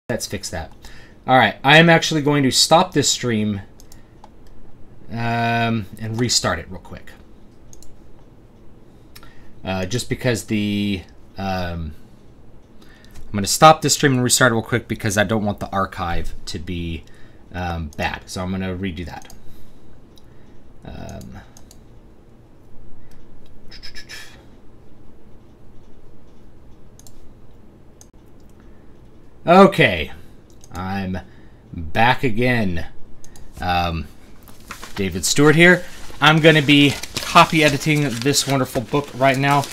Let's fix that. All right, I am actually going to stop this stream and restart it real quick. Just because I'm going to stop this stream and restart it real quick because I don't want the archive to be bad. So I'm going to redo that. Okay, I'm back again. David Stewart here. I'm going to be copy editing this wonderful book right now.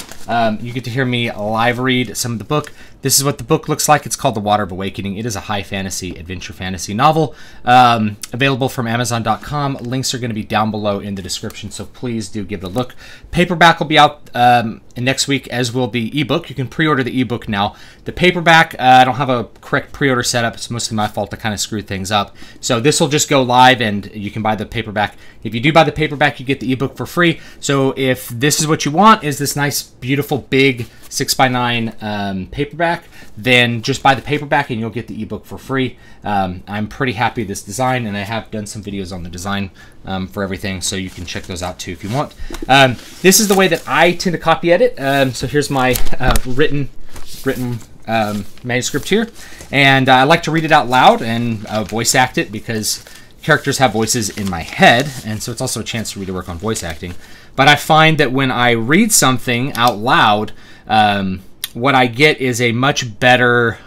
You get to hear me live read some of the book. This is what the book looks like. It's called The Water of Awakening. It is a high fantasy, adventure fantasy novel. Available from Amazon.com. Links are going to be down below in the description, so please do give it a look. Paperback will be out next week, as will be ebook. You can pre-order the ebook now. The paperback, I don't have a correct pre-order setup. It's mostly my fault. I kind of screwed things up. So this will just go live, and you can buy the paperback. If you do buy the paperback, you get the ebook for free. So if this is what you want, is this nice, beautiful, big 6x9 paperback, then just buy the paperback and you'll get the ebook for free. I'm pretty happy with this design, and I have done some videos on the design for everything, so you can check those out too if you want. This is the way that I tend to copy edit. So here's my written manuscript here, and I like to read it out loud and voice act it because characters have voices in my head, and so it's also a chance for me to work on voice acting. But I find that when I read something out loud, what I get is a much better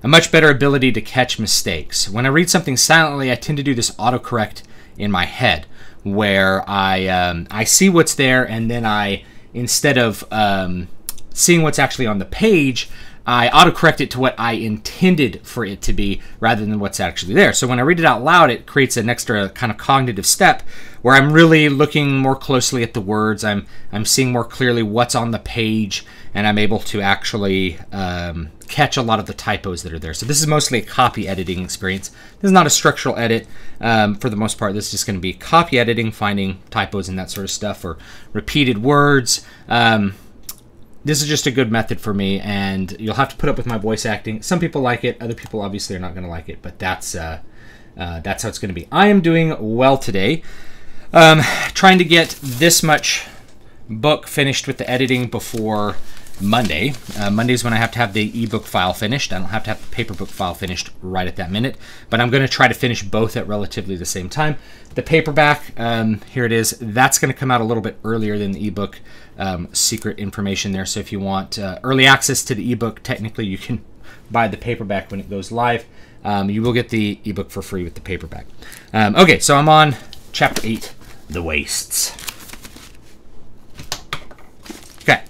ability to catch mistakes. When I read something silently, I tend to do this autocorrect in my head, where I see what's there, and then instead of seeing what's actually on the page, I autocorrect it to what I intended for it to be rather than what's actually there. So when I read it out loud, it creates an extra kind of cognitive step where I'm really looking more closely at the words. I'm seeing more clearly what's on the page, and I'm able to actually catch a lot of the typos that are there. So this is mostly a copy editing experience. This is not a structural edit for the most part. This is just going to be copy editing, finding typos and that sort of stuff, or repeated words. This is just a good method for me, and you'll have to put up with my voice acting. Some people like it, other people obviously are not going to like it, but that's how it's going to be. I am doing well today. Trying to get this much book finished with the editing before Monday. Monday's when I have to have the ebook file finished. I don't have to have the paper book file finished right at that minute, but I'm going to try to finish both at relatively the same time. The paperback, here it is. That's going to come out a little bit earlier than the ebook. Secret information there. So if you want early access to the ebook, technically you can buy the paperback when it goes live. You will get the ebook for free with the paperback. Okay, so I'm on chapter 8, The Wastes. Okay.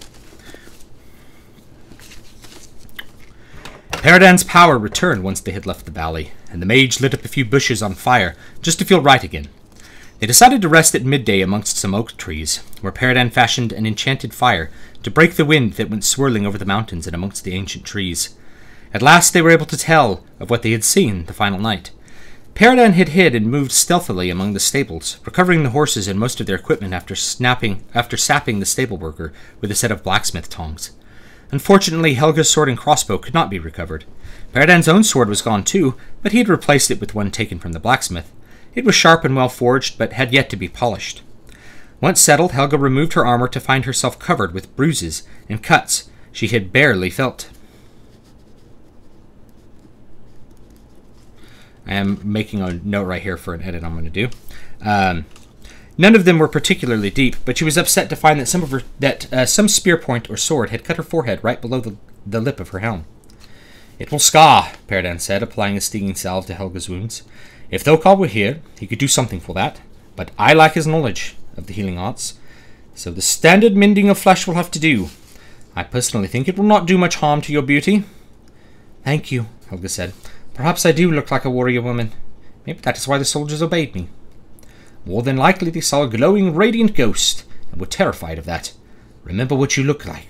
Paradan's power returned once they had left the valley, and the mage lit up a few bushes on fire just to feel right again. They decided to rest at midday amongst some oak trees, where Paradan fashioned an enchanted fire to break the wind that went swirling over the mountains and amongst the ancient trees. At last they were able to tell of what they had seen the final night. Paradan had hid and moved stealthily among the stables, recovering the horses and most of their equipment after sapping the stable worker with a set of blacksmith tongs. Unfortunately, Helga's sword and crossbow could not be recovered. Paradan's own sword was gone too, but he had replaced it with one taken from the blacksmith. It was sharp and well forged, but had yet to be polished. Once settled, Helga removed her armor to find herself covered with bruises and cuts she had barely felt. I am making a note right here for an edit I'm going to do. None of them were particularly deep, but she was upset to find that some spear point or sword had cut her forehead right below the lip of her helm. "It will scar," Paradan said, applying a stinging salve to Helga's wounds. "If Thokal were here, he could do something for that, but I lack his knowledge of the healing arts, so the standard mending of flesh will have to do. I personally think it will not do much harm to your beauty." "Thank you," Helga said. "Perhaps I do look like a warrior woman. Maybe that is why the soldiers obeyed me." "More than likely they saw a glowing, radiant ghost and were terrified of that. Remember what you look like."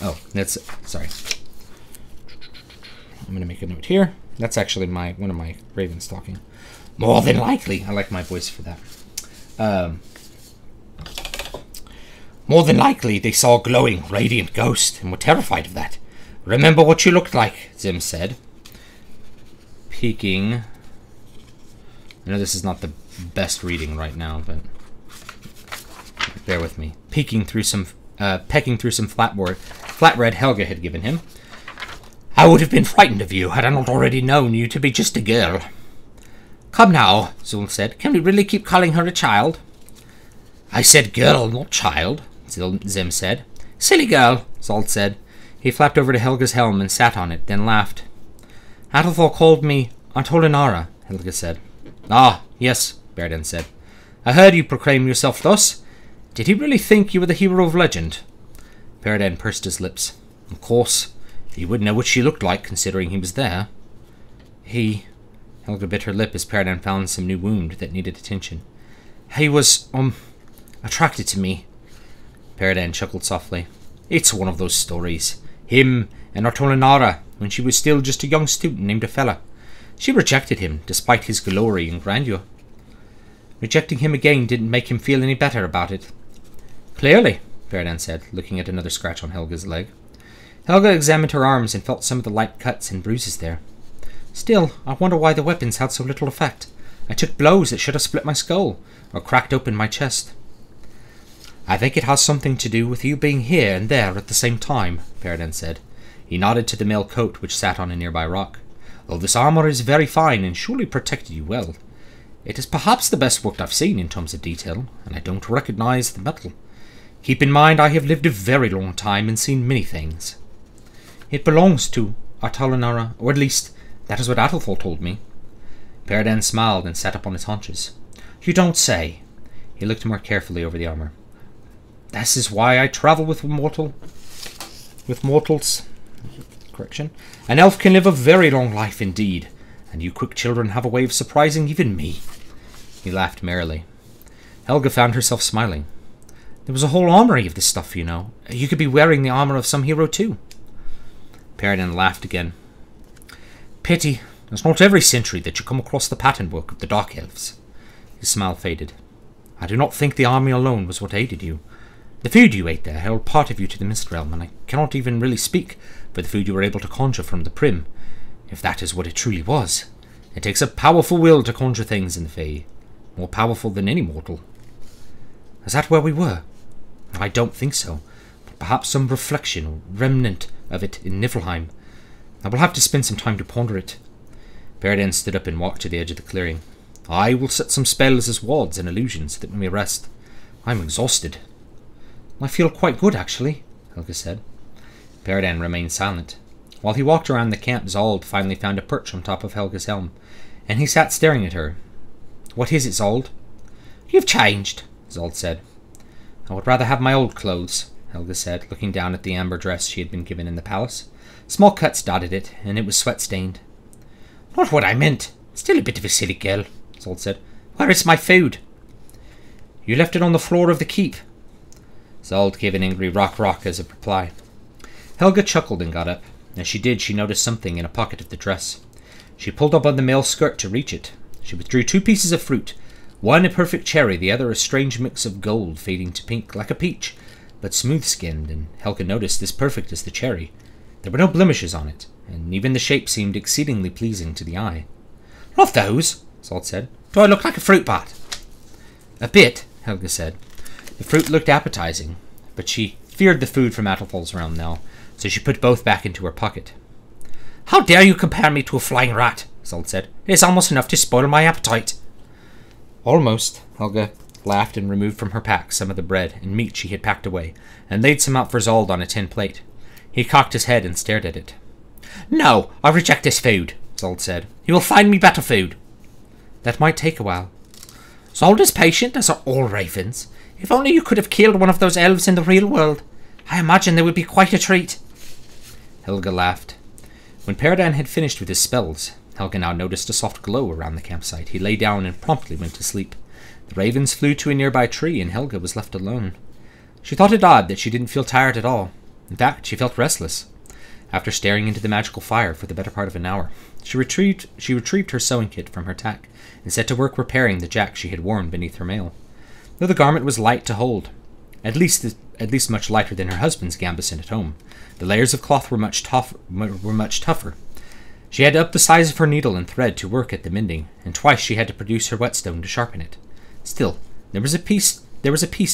Oh, that's... sorry. I'm going to make a note here. That's actually one of my ravens talking. "More than likely." I like my voice for that. "More than likely they saw a glowing, radiant ghost and were terrified of that. Remember what you looked like," Zim said. peeking. I know this is not the best reading right now, but bear with me. Pecking through some flatbread Helga had given him. I would have been frightened of you had I not already known you to be just a girl. Come now, Zul said. Can we really keep calling her a child? I said girl, not child, Zim said. Silly girl, Zald said. He flapped over to Helga's helm and sat on it, then laughed. Adelthor called me Antolinara, Helga said. Ah, yes, Bearden said. I heard you proclaim yourself thus. Did he really think you were the hero of legend? Bearden pursed his lips. Of course, he would know what she looked like, considering he was there. Helga bit her lip as Bearden found some new wound that needed attention. He was, attracted to me. Bearden chuckled softly. It's one of those stories. Him and Artolinara, when she was still just a young student named Ophela. She rejected him, despite his glory and grandeur. Rejecting him again didn't make him feel any better about it. Clearly, Bearden said, looking at another scratch on Helga's leg. Helga examined her arms and felt some of the light cuts and bruises there. Still, I wonder why the weapons had so little effect. I took blows that should have split my skull, or cracked open my chest. I think it has something to do with you being here and there at the same time, Bearden said. He nodded to the mail coat which sat on a nearby rock. Though this armour is very fine and surely protected you well. It is perhaps the best work I've seen in terms of detail, and I don't recognize the metal. Keep in mind I have lived a very long time and seen many things. It belongs to Artolinara, or at least that is what Adelthor told me. Bearden smiled and sat up on his haunches. You don't say. He looked more carefully over the armour. This is why I travel with mortals. Correction. An elf can live a very long life indeed, and you quick children have a way of surprising even me. He laughed merrily. Helga found herself smiling. There was a whole armory of this stuff, you know. You could be wearing the armour of some hero too. Bearden laughed again. Pity. It's not every century that you come across the pattern work of the Dark Elves. His smile faded. I do not think the army alone was what aided you. The food you ate there held part of you to the Mist Realm, and I cannot even really speak for the food you were able to conjure from the Prim, if that is what it truly was. It takes a powerful will to conjure things in the Fae, more powerful than any mortal. Is that where we were? I don't think so, but perhaps some reflection or remnant of it in Niflheim. I will have to spend some time to ponder it. Bearden stood up and walked to the edge of the clearing. I will set some spells as wards and illusions so that we may rest. I'm exhausted. I feel quite good, actually, Helga said. Bearden remained silent. While he walked around the camp, Zald finally found a perch on top of Helga's helm, and he sat staring at her. What is it, Zald? You've changed, Zald said. I would rather have my old clothes, Helga said, looking down at the amber dress she had been given in the palace. Small cuts dotted it, and it was sweat-stained. Not what I meant. Still a bit of a silly girl, Zald said. Where is my food? You left it on the floor of the keep. Zald gave an angry rock as a reply. Helga chuckled and got up. As she did, she noticed something in a pocket of the dress. She pulled up on the male skirt to reach it. She withdrew 2 pieces of fruit, one a perfect cherry, the other a strange mix of gold fading to pink, like a peach, but smooth-skinned, and Helga noticed as perfect as the cherry. There were no blemishes on it, and even the shape seemed exceedingly pleasing to the eye. Not those, Zald said. Do I look like a fruit bat? A bit, Helga said. The fruit looked appetizing, but she feared the food from Adelfol's realm now, so she put both back into her pocket. How dare you compare me to a flying rat, Zald said. It is almost enough to spoil my appetite. Almost, Helga laughed and removed from her pack some of the bread and meat she had packed away, and laid some out for Zald on a tin plate. He cocked his head and stared at it. No, I reject this food, Zald said. You will find me better food. That might take a while. Zald is patient, as are all ravens. If only you could have killed one of those elves in the real world. I imagine they would be quite a treat. Helga laughed. When Bearden had finished with his spells, Helga now noticed a soft glow around the campsite. He lay down and promptly went to sleep. The ravens flew to a nearby tree, and Helga was left alone. She thought it odd that she didn't feel tired at all. In fact, she felt restless. After staring into the magical fire for the better part of an hour, she retrieved her sewing kit from her tack and set to work repairing the jack she had worn beneath her mail. Though the garment was light to hold, at least much lighter than her husband's gambeson at home, the layers of cloth were much tougher. She had upped the size of her needle and thread to work at the mending, and twice she had to produce her whetstone to sharpen it. Still, there was a piece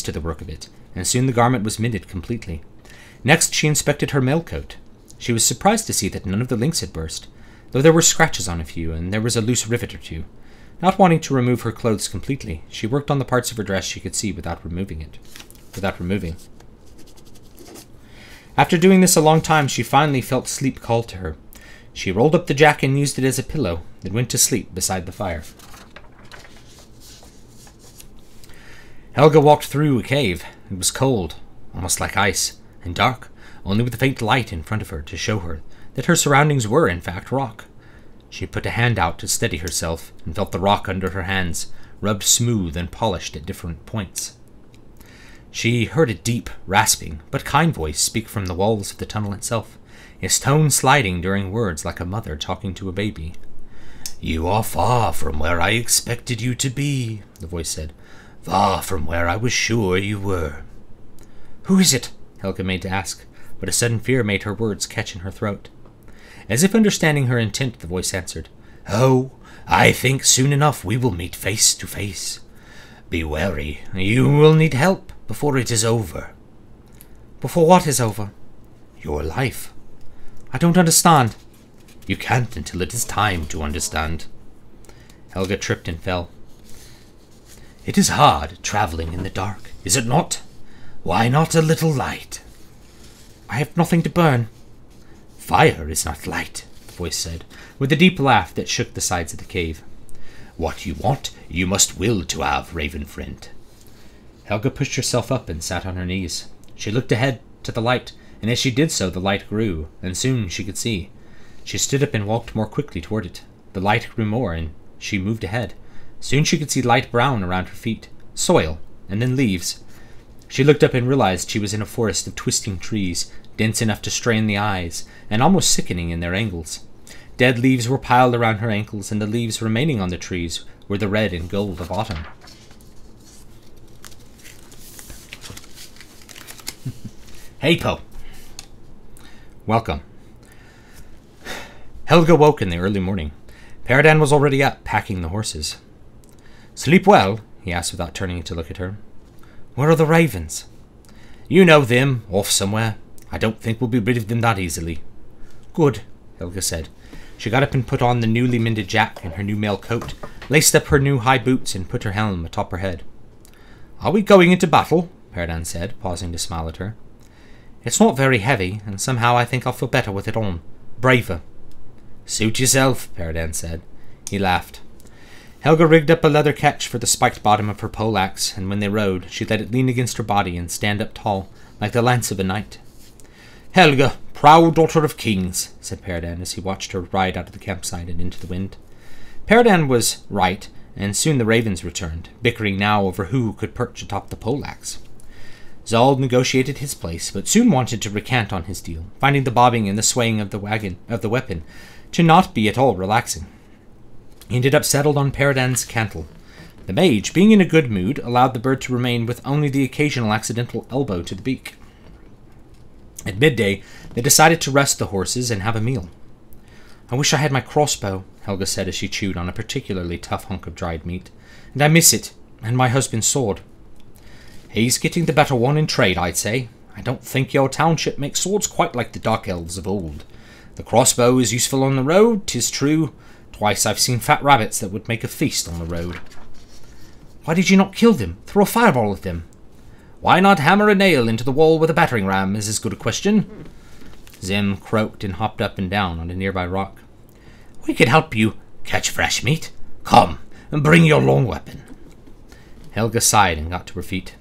to the work of it, and soon the garment was mended completely. Next she inspected her mail coat. She was surprised to see that none of the links had burst, though there were scratches on a few, and there was a loose rivet or two. Not wanting to remove her clothes completely, she worked on the parts of her dress she could see without removing. After doing this a long time, she finally felt sleep call to her. She rolled up the jacket and used it as a pillow, then went to sleep beside the fire. Helga walked through a cave. It was cold, almost like ice, and dark, only with a faint light in front of her to show her that her surroundings were, in fact, rock. She put a hand out to steady herself and felt the rock under her hands, rubbed smooth and polished at different points. She heard a deep, rasping, but kind voice speak from the walls of the tunnel itself, its tone sliding during words like a mother talking to a baby. "You are far from where I expected you to be," the voice said. "Far from where I was sure you were." "Who is it?" Helga made to ask, but a sudden fear made her words catch in her throat. As if understanding her intent, the voice answered, "Oh, I think soon enough we will meet face to face. Be wary, you will need help before it is over." "Before what is over?" "Your life." "I don't understand." "You can't until it is time to understand." Helga tripped and fell. "It is hard traveling in the dark, is it not? Why not a little light?" "I have nothing to burn." "Fire is not light," the voice said, with a deep laugh that shook the sides of the cave. "What you want, you must will to have, raven friend." Helga pushed herself up and sat on her knees. She looked ahead to the light, and as she did so the light grew, and soon she could see. She stood up and walked more quickly toward it. The light grew more, and she moved ahead. Soon she could see light brown around her feet, soil, and then leaves. She looked up and realized she was in a forest of twisting trees, dense enough to strain the eyes, and almost sickening in their angles. Dead leaves were piled around her ankles, and the leaves remaining on the trees were the red and gold of autumn. Hey, Po. Welcome. Helga woke in the early morning. Paradan was already up, packing the horses. "Sleep well?" he asked without turning to look at her. "Where are the ravens?" "You know them, off somewhere. I don't think we'll be rid of them that easily." "Good," Helga said. She got up and put on the newly mended jack and her new mail coat, laced up her new high boots, and put her helm atop her head. "Are we going into battle?" Paradan said, pausing to smile at her. "It's not very heavy, and somehow I think I'll feel better with it on. Braver." "Suit yourself," Paradan said. He laughed. Helga rigged up a leather catch for the spiked bottom of her poleaxe, and when they rode, she let it lean against her body and stand up tall, like the lance of a knight. "Helga, proud daughter of kings," said Paradan as he watched her ride out of the campsite and into the wind. Paradan was right, and soon the ravens returned, bickering now over who could perch atop the poleaxe. Zald negotiated his place, but soon wanted to recant on his deal, finding the bobbing and the swaying of the weapon to not be at all relaxing. He ended up settled on Paradan's cantle. The mage, being in a good mood, allowed the bird to remain with only the occasional accidental elbow to the beak. At midday, they decided to rest the horses and have a meal. "I wish I had my crossbow," Helga said as she chewed on a particularly tough hunk of dried meat. "And I miss it, and my husband's sword." "He's getting the better one in trade, I'd say. I don't think your township makes swords quite like the dark elves of old. The crossbow is useful on the road, 'tis true. Twice I've seen fat rabbits that would make a feast on the road." "Why did you not kill them? Throw a fireball at them?" "Why not hammer a nail into the wall with a battering ram is as good a question." Zim croaked and hopped up and down on a nearby rock. "We could help you catch fresh meat. Come, and bring your long weapon." Helga sighed and got to her feet.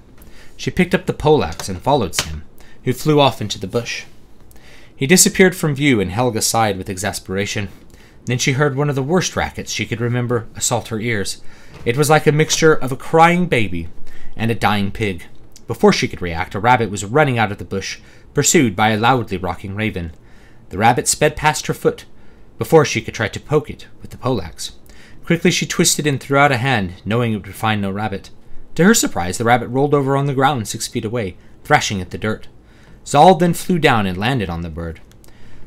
She picked up the poleaxe and followed Zim, who flew off into the bush. He disappeared from view, and Helga sighed with exasperation. Then she heard one of the worst rackets she could remember assault her ears. It was like a mixture of a crying baby and a dying pig. Before she could react, a rabbit was running out of the bush, pursued by a loudly rocking raven. The rabbit sped past her foot before she could try to poke it with the poleaxe. Quickly she twisted and threw out a hand, knowing it would find no rabbit. To her surprise, the rabbit rolled over on the ground 6 feet away, thrashing at the dirt. Zald then flew down and landed on the bird.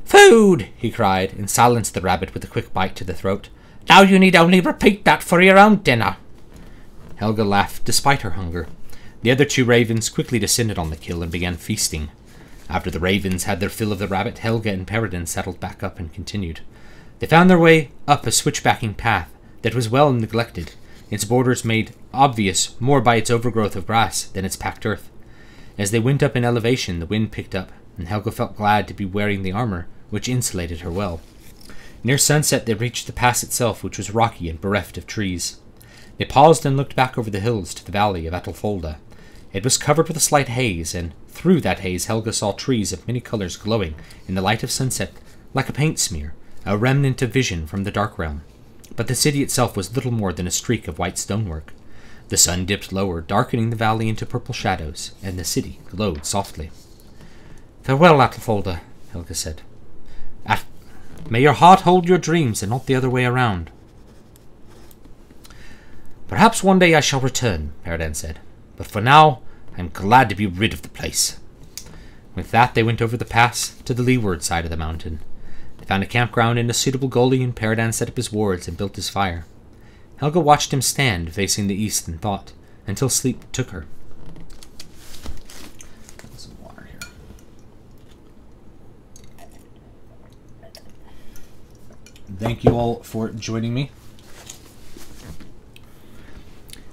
Food! He cried, and silenced the rabbit with a quick bite to the throat. Now you need only repeat that for your own dinner. Helga laughed despite her hunger. The other 2 ravens quickly descended on the kill and began feasting. After the ravens had their fill of the rabbit, Helga and Peredan settled back up and continued. They found their way up a switchbacking path that was well neglected, its borders made obvious more by its overgrowth of grass than its packed earth. As they went up in elevation, the wind picked up, and Helga felt glad to be wearing the armor, which insulated her well. Near sunset they reached the pass itself, which was rocky and bereft of trees. They paused and looked back over the hills to the valley of Æthelfolda. It was covered with a slight haze, and through that haze Helga saw trees of many colors glowing in the light of sunset like a paint smear, a remnant of vision from the dark realm. But the city itself was little more than a streak of white stonework. The sun dipped lower, darkening the valley into purple shadows, and the city glowed softly. "Farewell, Æthelfolda," Helga said. "May your heart hold your dreams and not the other way around." "Perhaps one day I shall return," Peredan said. "But for now, I am glad to be rid of the place." With that, they went over the pass to the leeward side of the mountain. They found a campground in a suitable gully, and Peredan set up his wards and built his fire. Helga watched him stand, facing the east in thought, until sleep took her. Some water here. Thank you all for joining me.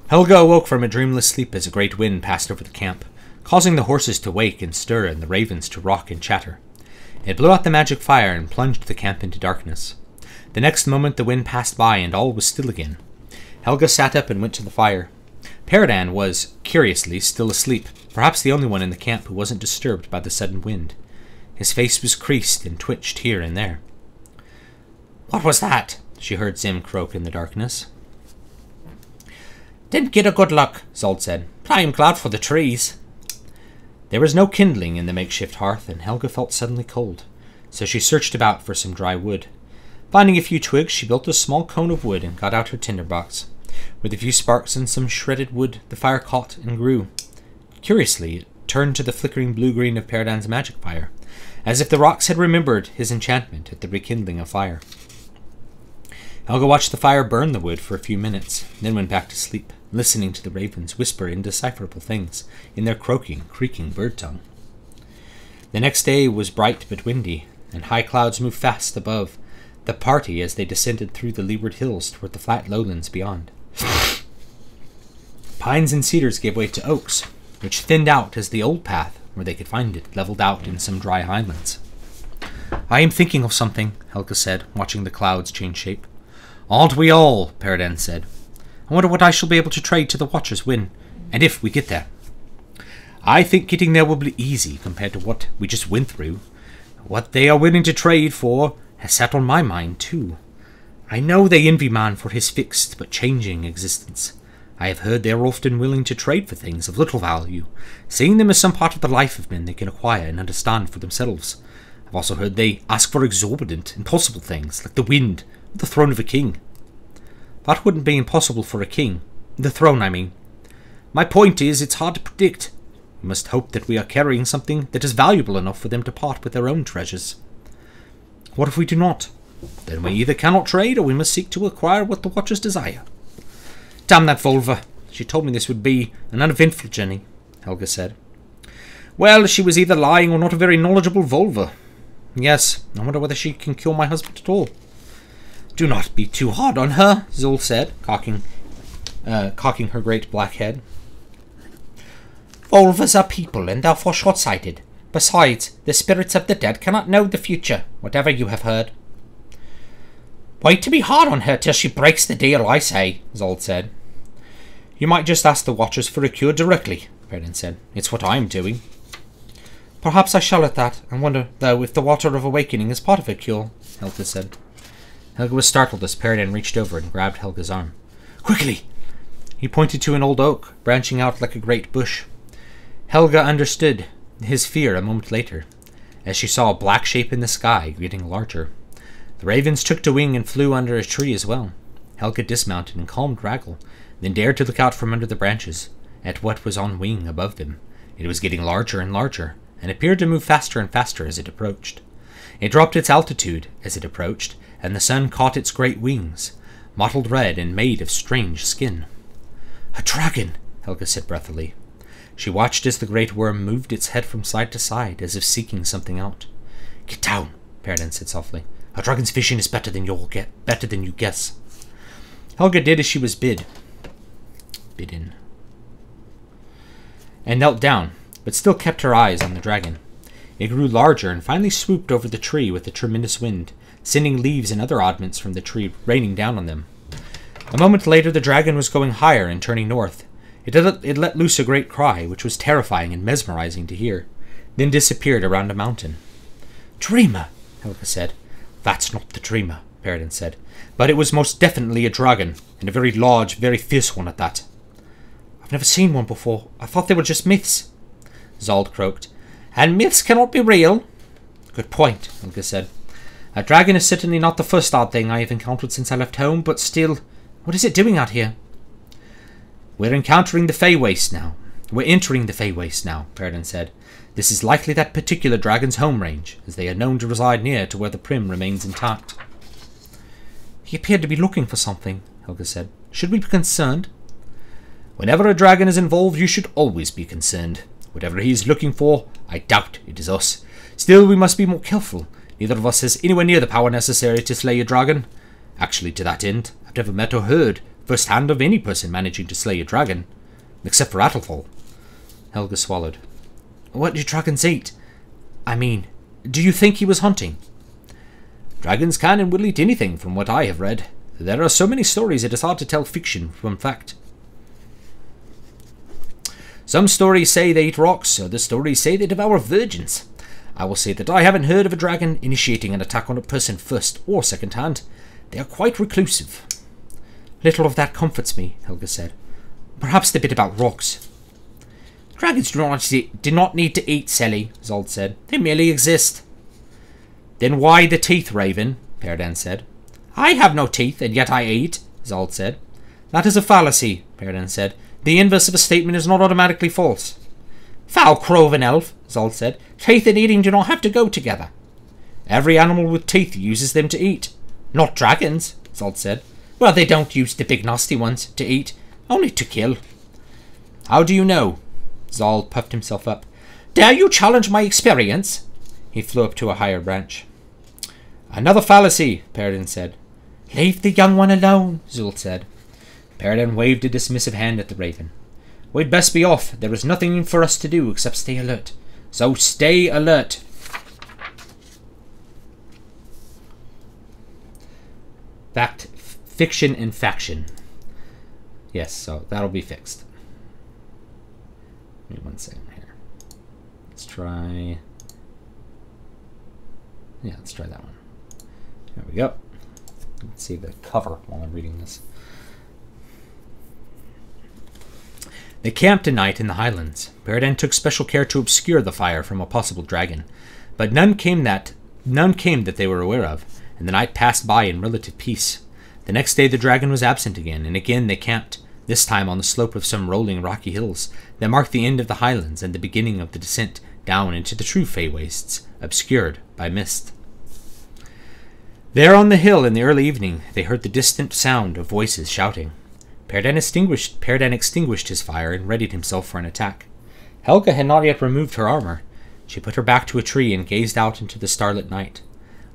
Helga awoke from a dreamless sleep as a great wind passed over the camp, causing the horses to wake and stir and the ravens to rock and chatter. It blew out the magic fire and plunged the camp into darkness. The next moment the wind passed by and all was still again. Helga sat up and went to the fire. Peredan was, curiously, still asleep, perhaps the only one in the camp who wasn't disturbed by the sudden wind. His face was creased and twitched here and there. "What was that?" she heard Zim croak in the darkness. "Didn't get a good look," Zold said, "but I am glad for the trees." There was no kindling in the makeshift hearth, and Helga felt suddenly cold, so she searched about for some dry wood. Finding a few twigs, she built a small cone of wood and got out her tinderbox. With a few sparks and some shredded wood, the fire caught and grew. Curiously, it turned to the flickering blue-green of Peredan's magic fire, as if the rocks had remembered his enchantment at the rekindling of fire. Helga watched the fire burn the wood for a few minutes, then went back to sleep, listening to the ravens whisper indecipherable things in their croaking, creaking bird tongue. The next day was bright but windy, and high clouds moved fast above the party as they descended through the leeward hills toward the flat lowlands beyond. Pines and cedars gave way to oaks, which thinned out as the old path, where they could find it, leveled out in some dry highlands. "I am thinking of something," Helga said, watching the clouds change shape. "Aren't we all?" Peredan said. "I wonder what I shall be able to trade to the Watchers when, and if we get there." "I think getting there will be easy compared to what we just went through. What they are willing to trade for has sat on my mind, too. I know they envy man for his fixed but changing existence. I have heard they are often willing to trade for things of little value, seeing them as some part of the life of men they can acquire and understand for themselves. I've also heard they ask for exorbitant, impossible things, like the wind or the throne of a king. That wouldn't be impossible for a king. The throne, I mean. My point is, it's hard to predict. We must hope that we are carrying something that is valuable enough for them to part with their own treasures. What if we do not? Then we either cannot trade, or we must seek to acquire what the Watchers desire." "Damn that Volva. She told me this would be an uneventful journey," Helga said. "Well, she was either lying or not a very knowledgeable Volva. Yes, I wonder whether she can cure my husband at all." "Do not be too hard on her," Zul said, cocking her great black head. "Volvas are people, and therefore short-sighted. Besides, the spirits of the dead cannot know the future, whatever you have heard." "Wait to be hard on her till she breaks the deal, I say," Zold said. "You might just ask the Watchers for a cure directly," Peredan said. "It's what I'm doing." "Perhaps I shall at that. I wonder, though, if the Water of Awakening is part of a cure," Helga said. Helga was startled as Peredan reached over and grabbed Helga's arm. "Quickly!" He pointed to an old oak, branching out like a great bush. Helga understood his fear a moment later, as she saw a black shape in the sky getting larger. The ravens took to wing and flew under a tree as well. Helga dismounted and calmed Raggle, then dared to look out from under the branches at what was on wing above them. It was getting larger and larger, and appeared to move faster and faster as it approached. It dropped its altitude as it approached, and the sun caught its great wings, mottled red and made of strange skin. "A dragon!" Helga said breathily. She watched as the great worm moved its head from side to side, as if seeking something out. "Get down," Peredan said softly. "A dragon's vision is better than you guess." Helga did as she was bidden, and knelt down, but still kept her eyes on the dragon. It grew larger and finally swooped over the tree with a tremendous wind, sending leaves and other oddments from the tree raining down on them. A moment later the dragon was going higher and turning north. It let loose a great cry, which was terrifying and mesmerizing to hear, then disappeared around a mountain. "Dreamer," Helga said. "That's not the dreamer," Peredan said. "But it was most definitely a dragon, and a very large, very fierce one at that." "I've never seen one before. I thought they were just myths," Zald croaked. "And myths cannot be real." "Good point," Helga said. "A dragon is certainly not the first odd thing I have encountered since I left home, but still, what is it doing out here?" "We're entering the Fey Waste now, Peredan said. "This is likely that particular dragon's home range, as they are known to reside near to where the Prim remains intact." "He appeared to be looking for something," Helga said. "Should we be concerned?" "Whenever a dragon is involved, you should always be concerned. Whatever he is looking for, I doubt it is us. Still, we must be more careful. Neither of us has anywhere near the power necessary to slay a dragon. Actually, to that end, I've never met or heard first-hand of any person managing to slay a dragon, except for Athelfall." Helga swallowed. "What do dragons eat? I mean, do you think he was hunting?" "Dragons can and will eat anything, from what I have read. There are so many stories it is hard to tell fiction from fact. Some stories say they eat rocks, other stories say they devour virgins. I will say that I haven't heard of a dragon initiating an attack on a person first or second hand. They are quite reclusive." "Little of that comforts me," Helga said. "Perhaps the bit about rocks." "Dragons do not need to eat, Selly," Zald said. "They merely exist." "Then why the teeth, Raven?" Peredan said. "I have no teeth, and yet I eat," Zald said. "That is a fallacy," Peredan said. "The inverse of a statement is not automatically false." "Foul crow of an elf," Zald said. "Teeth and eating do not have to go together." "Every animal with teeth uses them to eat." "Not dragons," Zald said. "Well, they don't use the big nasty ones to eat, only to kill." "How do you know?" Zald puffed himself up. "Dare you challenge my experience?" He flew up to a higher branch. "Another fallacy," Peredan said. "Leave the young one alone," Zult said. Peredan waved a dismissive hand at the raven. "We'd best be off. There is nothing for us to do except stay alert. So stay alert." Fact, fiction, and faction. Yes, so that'll be fixed. Give me 1 second here. Let's try... Yeah, let's try that one. There we go. Let's see the cover while I'm reading this. They camped a night in the highlands. Peredan took special care to obscure the fire from a possible dragon, but none came that they were aware of, and the night passed by in relative peace. The next day the dragon was absent again, and again they camped, this time on the slope of some rolling rocky hills that marked the end of the highlands and the beginning of the descent down into the true Fey Wastes, obscured by mist. There on the hill in the early evening they heard the distant sound of voices shouting. Peredan extinguished his fire and readied himself for an attack. Helga had not yet removed her armor. She put her back to a tree and gazed out into the starlit night.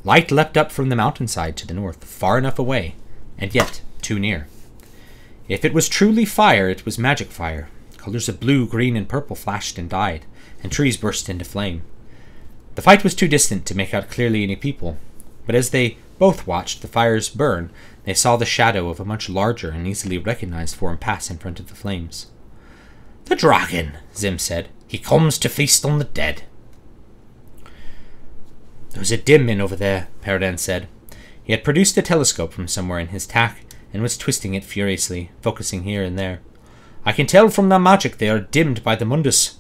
Light leapt up from the mountainside to the north, far enough away, and yet too near. If it was truly fire, it was magic fire. Colors of blue, green, and purple flashed and died, and trees burst into flame. The fight was too distant to make out clearly any people, but as they both watched the fires burn, they saw the shadow of a much larger and easily recognized form pass in front of the flames. "The dragon," Zim said. "He comes to feast on the dead." "There's a dim man over there," Peredan said. He had produced a telescope from somewhere in his tack and was twisting it furiously, focusing here and there. "I can tell from their magic they are dimmed by the Mundus.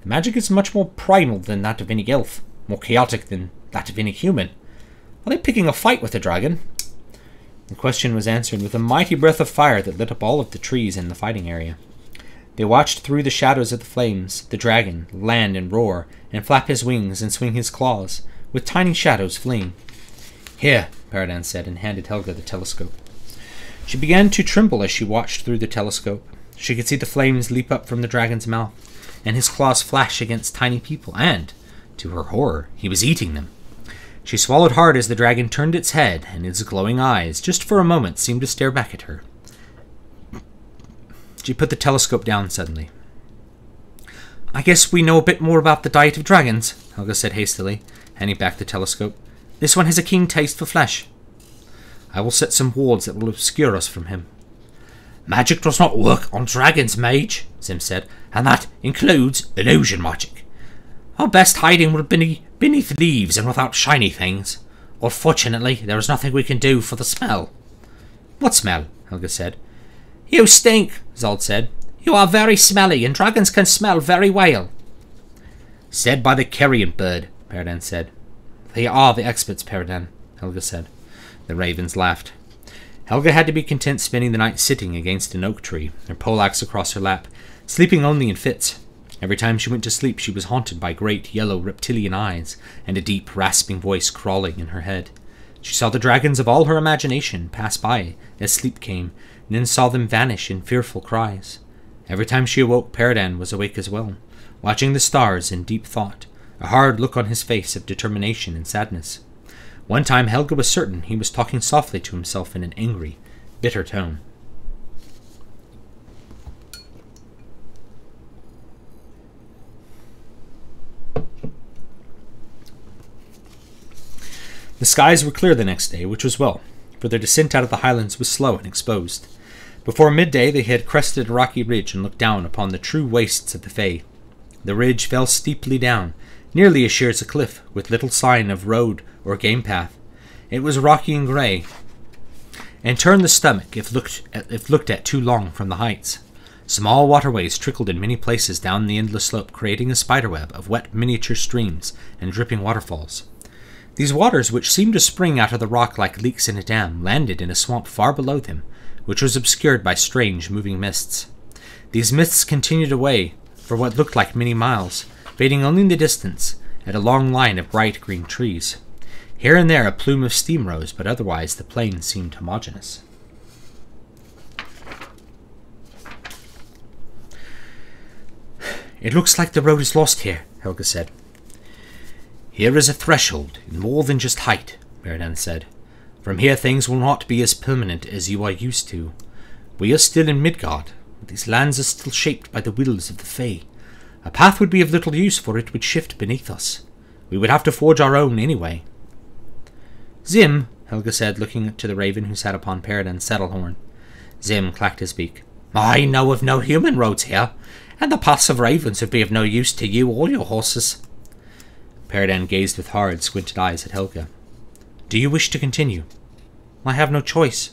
The magic is much more primal than that of any elf, more chaotic than that of any human. Are they picking a fight with the dragon?" The question was answered with a mighty breath of fire that lit up all of the trees in the fighting area. They watched through the shadows of the flames, the dragon land and roar, and flap his wings and swing his claws, with tiny shadows fleeing. "Here," Paradan said, and handed Helga the telescope. She began to tremble as she watched through the telescope. She could see the flames leap up from the dragon's mouth, and his claws flash against tiny people, and, to her horror, he was eating them. She swallowed hard as the dragon turned its head, and its glowing eyes, just for a moment, seemed to stare back at her. She put the telescope down suddenly. "I guess we know a bit more about the diet of dragons," Helga said hastily, handing back the telescope. "This one has a keen taste for flesh." "I will set some wards that will obscure us from him." "Magic does not work on dragons, mage," Zim said, "and that includes illusion magic. Our best hiding would be beneath leaves and without shiny things. Unfortunately, there is nothing we can do for the smell." "What smell?" Helga said. "You stink," Zold said. "You are very smelly, and dragons can smell very well." "Said by the carrion bird," Paradan said. "They are the experts, Paradan," Helga said. The ravens laughed. Helga had to be content spending the night sitting against an oak tree, her poleaxe across her lap, sleeping only in fits. Every time she went to sleep, she was haunted by great yellow reptilian eyes and a deep, rasping voice crawling in her head. She saw the dragons of all her imagination pass by as sleep came, and then saw them vanish in fearful cries. Every time she awoke, Paradan was awake as well, watching the stars in deep thought, a hard look on his face of determination and sadness. One time Helga was certain he was talking softly to himself in an angry, bitter tone. The skies were clear the next day, which was well, for their descent out of the highlands was slow and exposed. Before midday they had crested a rocky ridge and looked down upon the true wastes of the Fae. The ridge fell steeply down, nearly as sheer as a cliff, with little sign of road or game path. It was rocky and grey, and turned the stomach if looked at too long from the heights. Small waterways trickled in many places down the endless slope, creating a spiderweb of wet miniature streams and dripping waterfalls. These waters, which seemed to spring out of the rock like leaks in a dam, landed in a swamp far below them, which was obscured by strange moving mists. These mists continued away for what looked like many miles, fading only in the distance at a long line of bright green trees. Here and there a plume of steam rose, but otherwise the plain seemed homogeneous. "It looks like the road is lost here," Helga said. "Here is a threshold, in more than just height," Paradan said. "From here things will not be as permanent as you are used to. We are still in Midgard, but these lands are still shaped by the wills of the Fae. A path would be of little use, for it would shift beneath us. We would have to forge our own anyway." "Zim," Helga said, looking to the raven who sat upon Paradan's saddle-horn. Zim clacked his beak. "I know of no human roads here, and the paths of ravens would be of no use to you or your horses." Paradan gazed with hard, squinted eyes at Helga. "Do you wish to continue?" "I have no choice."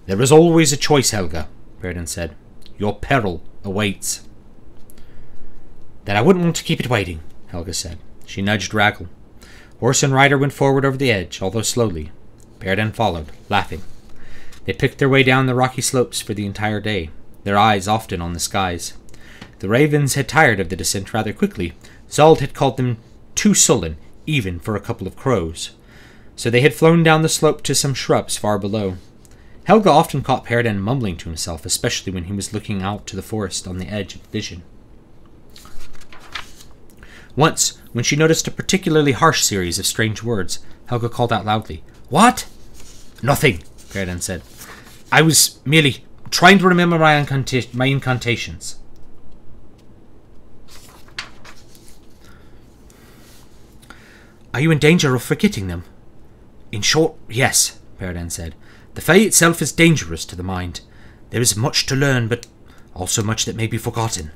"There is always a choice, Helga," Paradan said. "Your peril awaits." "Then I wouldn't want to keep it waiting," Helga said. She nudged Raggle. Horse and rider went forward over the edge, although slowly. Paradan followed, laughing. They picked their way down the rocky slopes for the entire day, their eyes often on the skies. The ravens had tired of the descent rather quickly. Zold had called them too sullen, even for a couple of crows. So they had flown down the slope to some shrubs far below. Helga often caught Paradan mumbling to himself, especially when he was looking out to the forest on the edge of vision. Once, when she noticed a particularly harsh series of strange words, Helga called out loudly, "What?" "Nothing," Paradan said. "I was merely trying to remember my incantations." "Are you in danger of forgetting them?" "In short, yes," Paradan said. "The Fae itself is dangerous to the mind. There is much to learn, but also much that may be forgotten."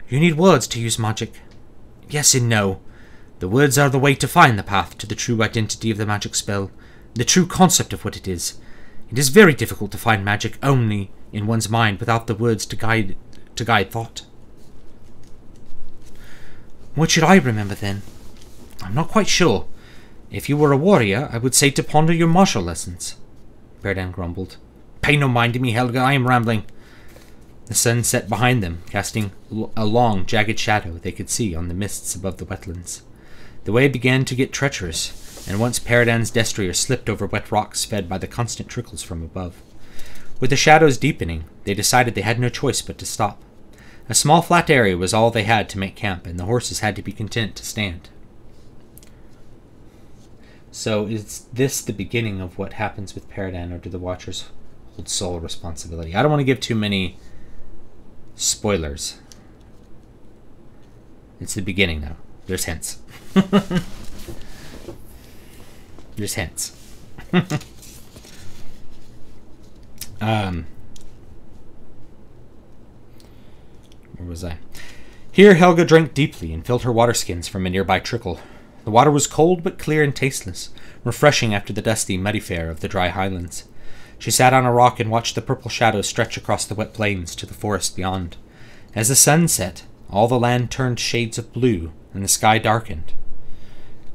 "You need words to use magic." "Yes and no. The words are the way to find the path to the true identity of the magic spell, the true concept of what it is. It is very difficult to find magic only in one's mind without the words to guide thought." "What should I remember then?" "I'm not quite sure. If you were a warrior, I would say to ponder your martial lessons." Paradan grumbled. "Pay no mind to me, Helga, I am rambling." The sun set behind them, casting a long, jagged shadow they could see on the mists above the wetlands. The way began to get treacherous, and once Paradan's destrier slipped over wet rocks fed by the constant trickles from above. With the shadows deepening, they decided they had no choice but to stop. A small flat area was all they had to make camp, and the horses had to be content to stand. So is this the beginning of what happens with Paradan, or do the Watchers hold sole responsibility? I don't want to give too many spoilers. It's the beginning, though. There's hints. There's hints. Where was I? Here Helga drank deeply and filled her water skins from a nearby trickle. The water was cold but clear and tasteless, refreshing after the dusty, muddy fare of the dry highlands. She sat on a rock and watched the purple shadows stretch across the wet plains to the forest beyond. As the sun set, all the land turned shades of blue, and the sky darkened.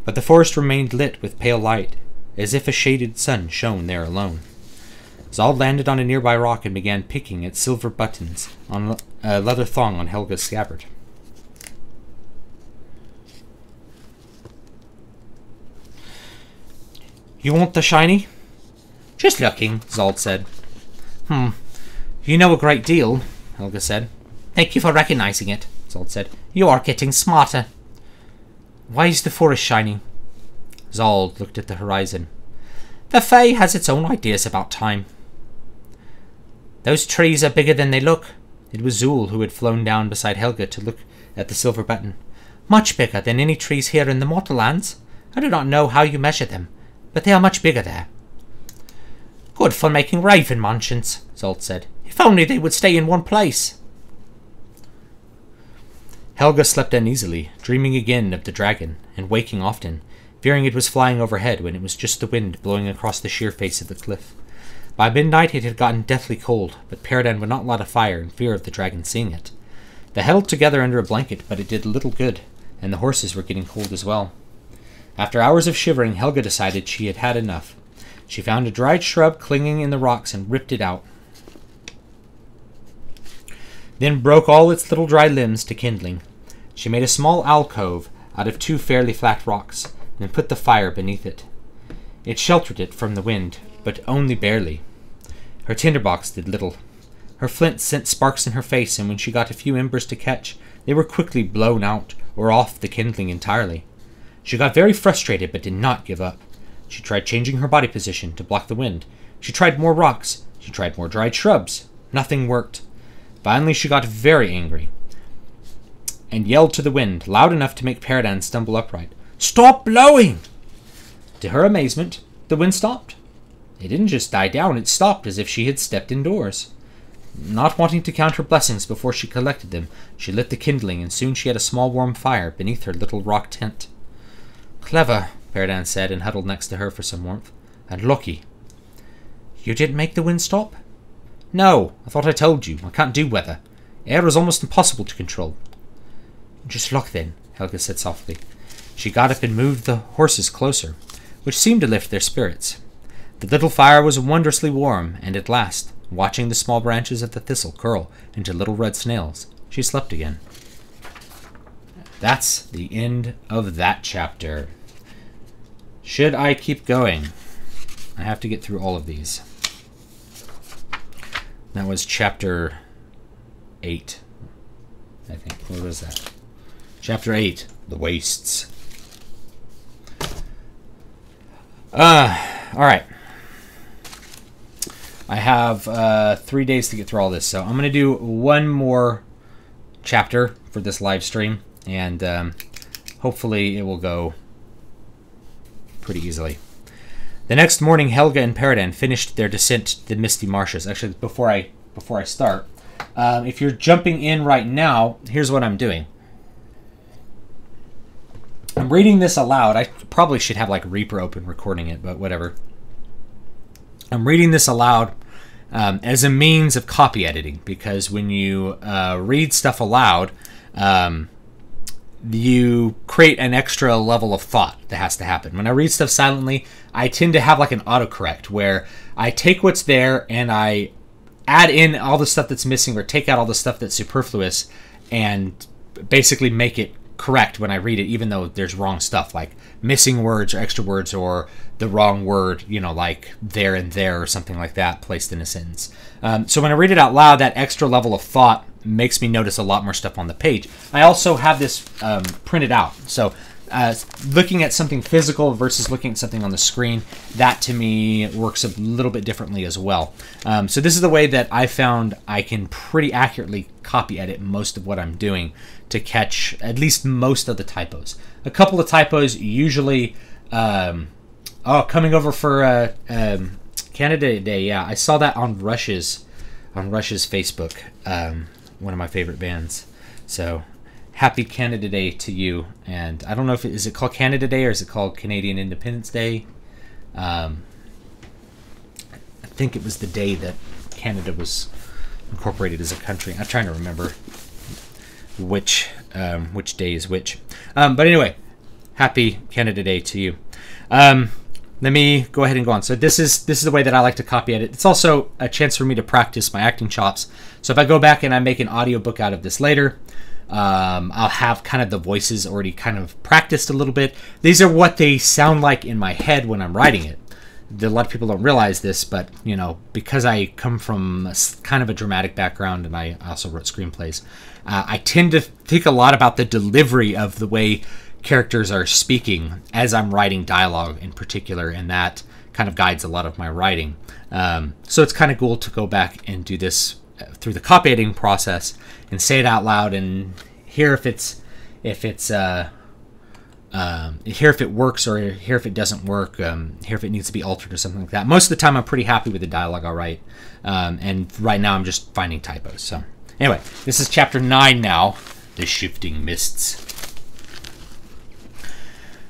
But the forest remained lit with pale light, as if a shaded sun shone there alone. Zald landed on a nearby rock and began picking at silver buttons on a leather thong on Helga's scabbard. You want the shiny? Just looking, Zald said. You know a great deal, Helga said. Thank you for recognizing it, Zald said. You are getting smarter. Why is the forest shining? Zald looked at the horizon. The Fae has its own ideas about time. Those trees are bigger than they look. It was Zool who had flown down beside Helga to look at the silver button. Much bigger than any trees here in the Mortal Lands. I do not know how you measure them, but they are much bigger there. Good for making raven mansions, Zald said. If only they would stay in one place. Helga slept uneasily, dreaming again of the dragon, and waking often, fearing it was flying overhead when it was just the wind blowing across the sheer face of the cliff. By midnight it had gotten deathly cold, but Paradan would not light a fire in fear of the dragon seeing it. They huddled together under a blanket, but it did little good, and the horses were getting cold as well. After hours of shivering, Helga decided she had had enough. She found a dried shrub clinging in the rocks and ripped it out, then broke all its little dry limbs to kindling. She made a small alcove out of 2 fairly flat rocks, and put the fire beneath it. It sheltered it from the wind, but only barely. Her tinderbox did little. Her flint sent sparks in her face, and when she got a few embers to catch, they were quickly blown out, or off the kindling entirely. She got very frustrated, but did not give up. She tried changing her body position to block the wind. She tried more rocks. She tried more dried shrubs. Nothing worked. Finally she got very angry, and yelled to the wind, loud enough to make Paradan stumble upright. Stop blowing! To her amazement, the wind stopped. It didn't just die down, it stopped as if she had stepped indoors. Not wanting to count her blessings before she collected them, she lit the kindling, and soon she had a small warm fire beneath her little rock tent. Clever, Paradan said, and huddled next to her for some warmth. And lucky. You didn't make the wind stop? No, I thought I told you. I can't do weather. Air is almost impossible to control. Just look then, Helga said softly. She got up and moved the horses closer, which seemed to lift their spirits. The little fire was wondrously warm, and at last, watching the small branches of the thistle curl into little red snails, she slept again. That's the end of that chapter. Should I keep going? I have to get through all of these. That was chapter 8, I think. What was that? Chapter 8, The Wastes. Alright. I have 3 days to get through all this, so I'm going to do one more chapter for this live stream, and hopefully it will go pretty easily. The next morning, Helga and Paradan finished their descent to the misty marshes. Actually, before I start, if you're jumping in right now, here's what I'm doing. I'm reading this aloud. I probably should have like Reaper open recording it, but whatever. I'm reading this aloud as a means of copy editing, because when you read stuff aloud, you create an extra level of thought that has to happen. When I read stuff silently, I tend to have like an autocorrect where I take what's there and I add in all the stuff that's missing or take out all the stuff that's superfluous and basically make it correct when I read it, even though there's wrong stuff like missing words or extra words or the wrong word, you know, like there and there or something like that placed in a sentence. So when I read it out loud, that extra level of thought makes me notice a lot more stuff on the page. I also have this printed out. So looking at something physical versus looking at something on the screen, that to me works a little bit differently as well. So this is the way that I found I can pretty accurately copy edit most of what I'm doing to catch at least most of the typos. A couple of typos usually, coming over for Canada Day, yeah, I saw that on Rush's Facebook, one of my favorite bands. So happy Canada Day to you. And I don't know if is it called Canada Day or is it called Canadian Independence Day? I think it was the day that Canada was incorporated as a country. I'm trying to remember which day is which. But anyway, happy Canada Day to you. Let me go ahead and go on. So this is the way that I like to copy edit. It's also a chance for me to practice my acting chops. So if I go back and I make an audiobook out of this later, I'll have kind of the voices already kind of practiced a little bit. These are what they sound like in my head when I'm writing it. A lot of people don't realize this, but you know, because I come from kind of a dramatic background and I also wrote screenplays, I tend to think a lot about the delivery of the way characters are speaking as I'm writing dialogue in particular, and that kind of guides a lot of my writing. So it's kind of cool to go back and do this through the copy editing process and say it out loud and hear if it works or hear if it doesn't work, hear if it needs to be altered or something like that. Most of the time I'm pretty happy with the dialogue I write, and right now I'm just finding typos. So anyway, this is chapter 9 now, The Shifting Mists.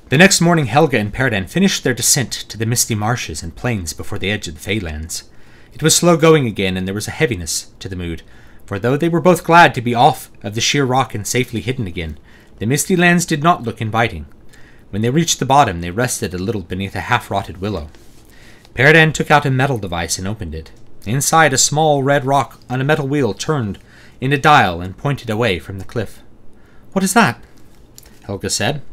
The next morning Helga and Perdan finished their descent to the misty marshes and plains before the edge of the Feylands. It was slow going again, and there was a heaviness to the mood, for though they were both glad to be off of the sheer rock and safely hidden again, the misty lands did not look inviting. When they reached the bottom, they rested a little beneath a half-rotted willow. Perdan took out a metal device and opened it. Inside, a small red rock on a metal wheel turned in a dial and pointed away from the cliff. "What is that?" Helga said.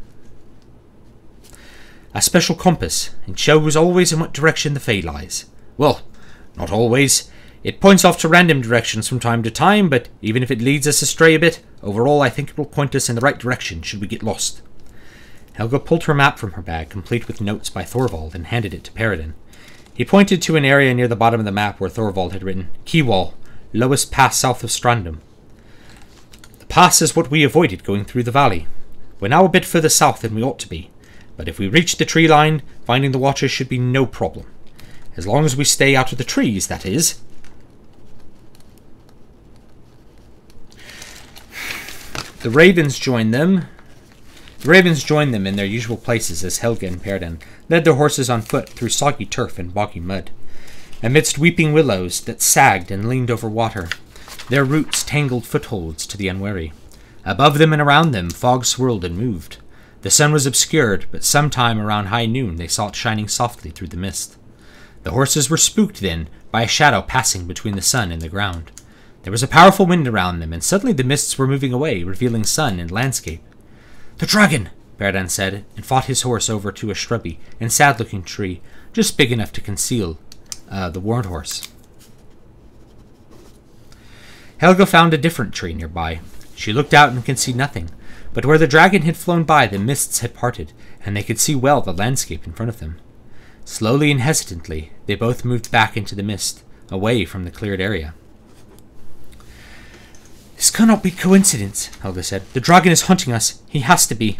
"A special compass. It shows always in what direction the Fey lies." "Well, not always. It points off to random directions from time to time, but even if it leads us astray a bit, overall I think it will point us in the right direction should we get lost." Helga pulled her map from her bag, complete with notes by Thorvald, and handed it to Perdan. He pointed to an area near the bottom of the map where Thorvald had written, "Keywall, lowest pass south of Strandum. The pass is what we avoided going through the valley. We're now a bit further south than we ought to be, but if we reach the tree line, finding the watcher should be no problem. As long as we stay out of the trees, that is." The ravens joined them in their usual places as Helga and Perdan led their horses on foot through soggy turf and boggy mud. Amidst weeping willows that sagged and leaned over water, their roots tangled footholds to the unwary. Above them and around them, fog swirled and moved. The sun was obscured, but sometime around high noon they saw it shining softly through the mist. The horses were spooked then by a shadow passing between the sun and the ground. There was a powerful wind around them, and suddenly the mists were moving away, revealing sun and landscape. "The dragon!" Perdan said, and fought his horse over to a shrubby and sad-looking tree, just big enough to conceal the warrant horse. Helga found a different tree nearby. She looked out and could see nothing, but where the dragon had flown by, the mists had parted, and they could see well the landscape in front of them. Slowly and hesitantly, they both moved back into the mist, away from the cleared area. "This cannot be coincidence," Helga said. "The dragon is hunting us. He has to be."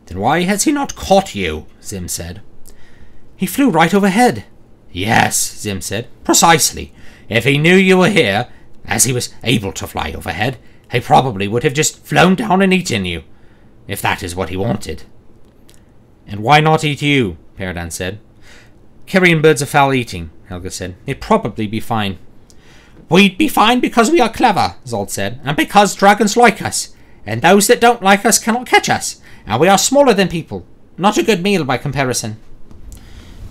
"Then why has he not caught you?" Zim said. "He flew right overhead." "Yes," Zim said. "Precisely. If he knew you were here, as he was able to fly overhead, he probably would have just flown down and eaten you, if that is what he wanted." "And why not eat you?" Perdan said. "Carrion birds are foul eating," Helga said. "It'd probably be fine." "We'd be fine because we are clever," Zold said, "and because dragons like us, and those that don't like us cannot catch us, and we are smaller than people. Not a good meal by comparison."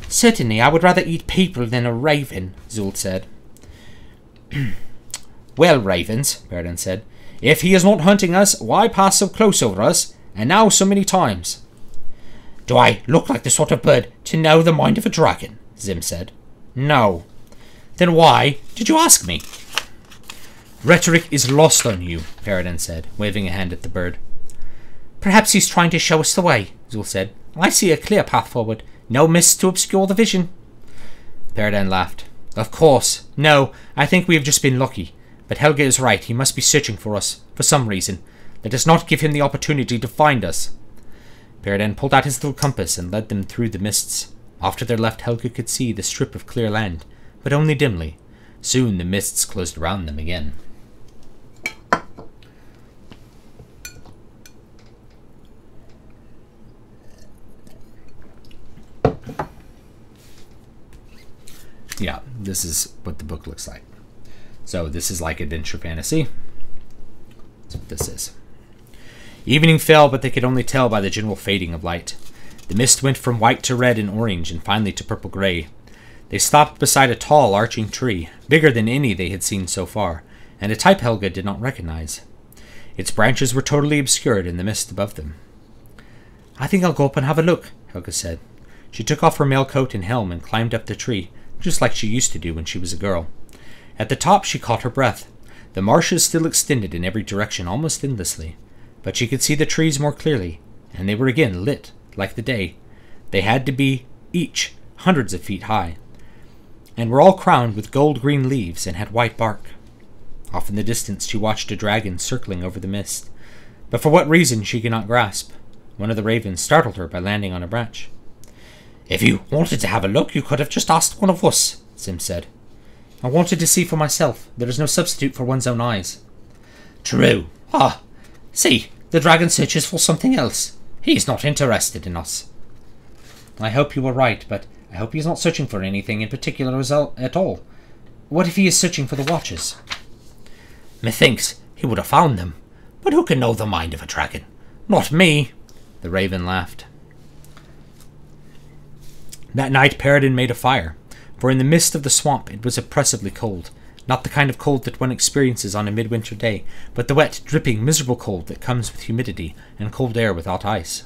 "Certainly, I would rather eat people than a raven," Zold said. "Well, ravens," Perdan said, If he is not hunting us, why pass so close over us, and now so many times? Do I look like the sort of bird to know the mind of a dragon? Zim said. No. Then why did you ask me? Rhetoric is lost on you, Peredan said, waving a hand at the bird. Perhaps he's trying to show us the way, Zul said. I see a clear path forward. No mists to obscure the vision. Peredan laughed. Of course. No, I think we have just been lucky. But Helga is right. He must be searching for us, for some reason. Let us not give him the opportunity to find us. Peredan pulled out his little compass and led them through the mists. Off to their left, Helga could see the strip of clear land, but only dimly. Soon the mists closed around them again. Yeah, this is what the book looks like. So this is like adventure fantasy. That's what this is. Evening fell, but they could only tell by the general fading of light. The mist went from white to red and orange, and finally to purple-gray. They stopped beside a tall, arching tree, bigger than any they had seen so far, and a type Helga did not recognize. Its branches were totally obscured in the mist above them. I think I'll go up and have a look, Helga said. She took off her mail coat and helm and climbed up the tree, just like she used to do when she was a girl. At the top she caught her breath. The marshes still extended in every direction almost endlessly, but she could see the trees more clearly, and they were again lit, like the day. They had to be, each, hundreds of feet high, and were all crowned with gold-green leaves and had white bark. Off in the distance she watched a dragon circling over the mist, but for what reason she could not grasp. One of the ravens startled her by landing on a branch. If you wanted to have a look, you could have just asked one of us, Sim said. I wanted to see for myself. There is no substitute for one's own eyes. True. Ah, see, the dragon searches for something else. He is not interested in us. I hope you were right, but I hope he is not searching for anything in particular at all. What if he is searching for the watches? Methinks he would have found them, but who can know the mind of a dragon? Not me. The raven laughed. That night Peredan made a fire, for in the midst of the swamp it was oppressively cold, not the kind of cold that one experiences on a midwinter day, but the wet, dripping, miserable cold that comes with humidity and cold air without ice.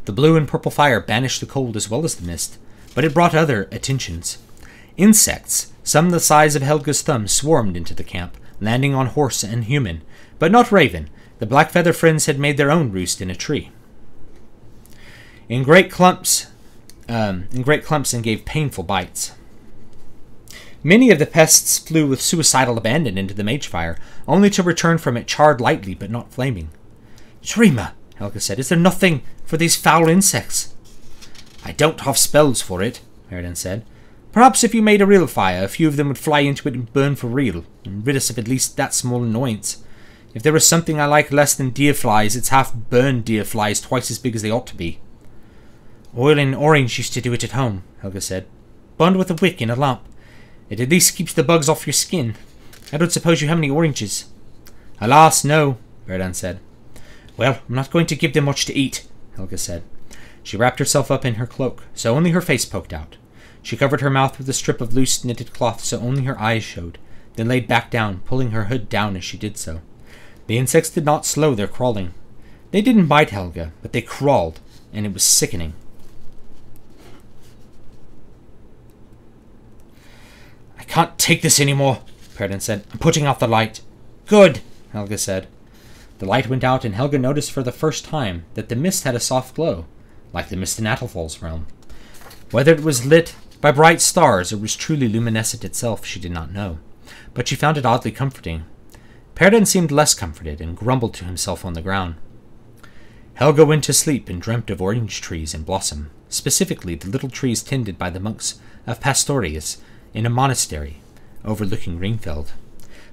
The blue and purple fire banished the cold as well as the mist, but it brought other attentions. Insects, some the size of Helga's thumb, swarmed into the camp, landing on horse and human, but not raven. The black feather friends had made their own roost in a tree. In great clumps and gave painful bites. Many of the pests flew with suicidal abandon into the mage fire, only to return from it charred lightly but not flaming. Shrima, Helga said, is there nothing for these foul insects? I don't have spells for it, Peredan said. Perhaps if you made a real fire, a few of them would fly into it and burn for real, and rid us of at least that small annoyance. If there is something I like less than deer flies, it's half-burned deer flies twice as big as they ought to be. Oil and orange used to do it at home, Helga said. Burned with a wick in a lamp. It at least keeps the bugs off your skin. I don't suppose you have any oranges. Alas, no, Peredan said. Well, I'm not going to give them much to eat, Helga said. She wrapped herself up in her cloak, so only her face poked out. She covered her mouth with a strip of loose knitted cloth so only her eyes showed, then laid back down, pulling her hood down as she did so. The insects did not slow their crawling. They didn't bite Helga, but they crawled, and it was sickening. I can't take this anymore, Peredan said. I'm putting out the light. Good, Helga said. The light went out, and Helga noticed for the first time that the mist had a soft glow, like the mist in Athelfall's realm. Whether it was lit by bright stars or was truly luminescent itself, she did not know, but she found it oddly comforting. Peredan seemed less comforted and grumbled to himself on the ground. Helga went to sleep and dreamt of orange trees in blossom, specifically the little trees tended by the monks of Pastorius in a monastery overlooking Ringfeld.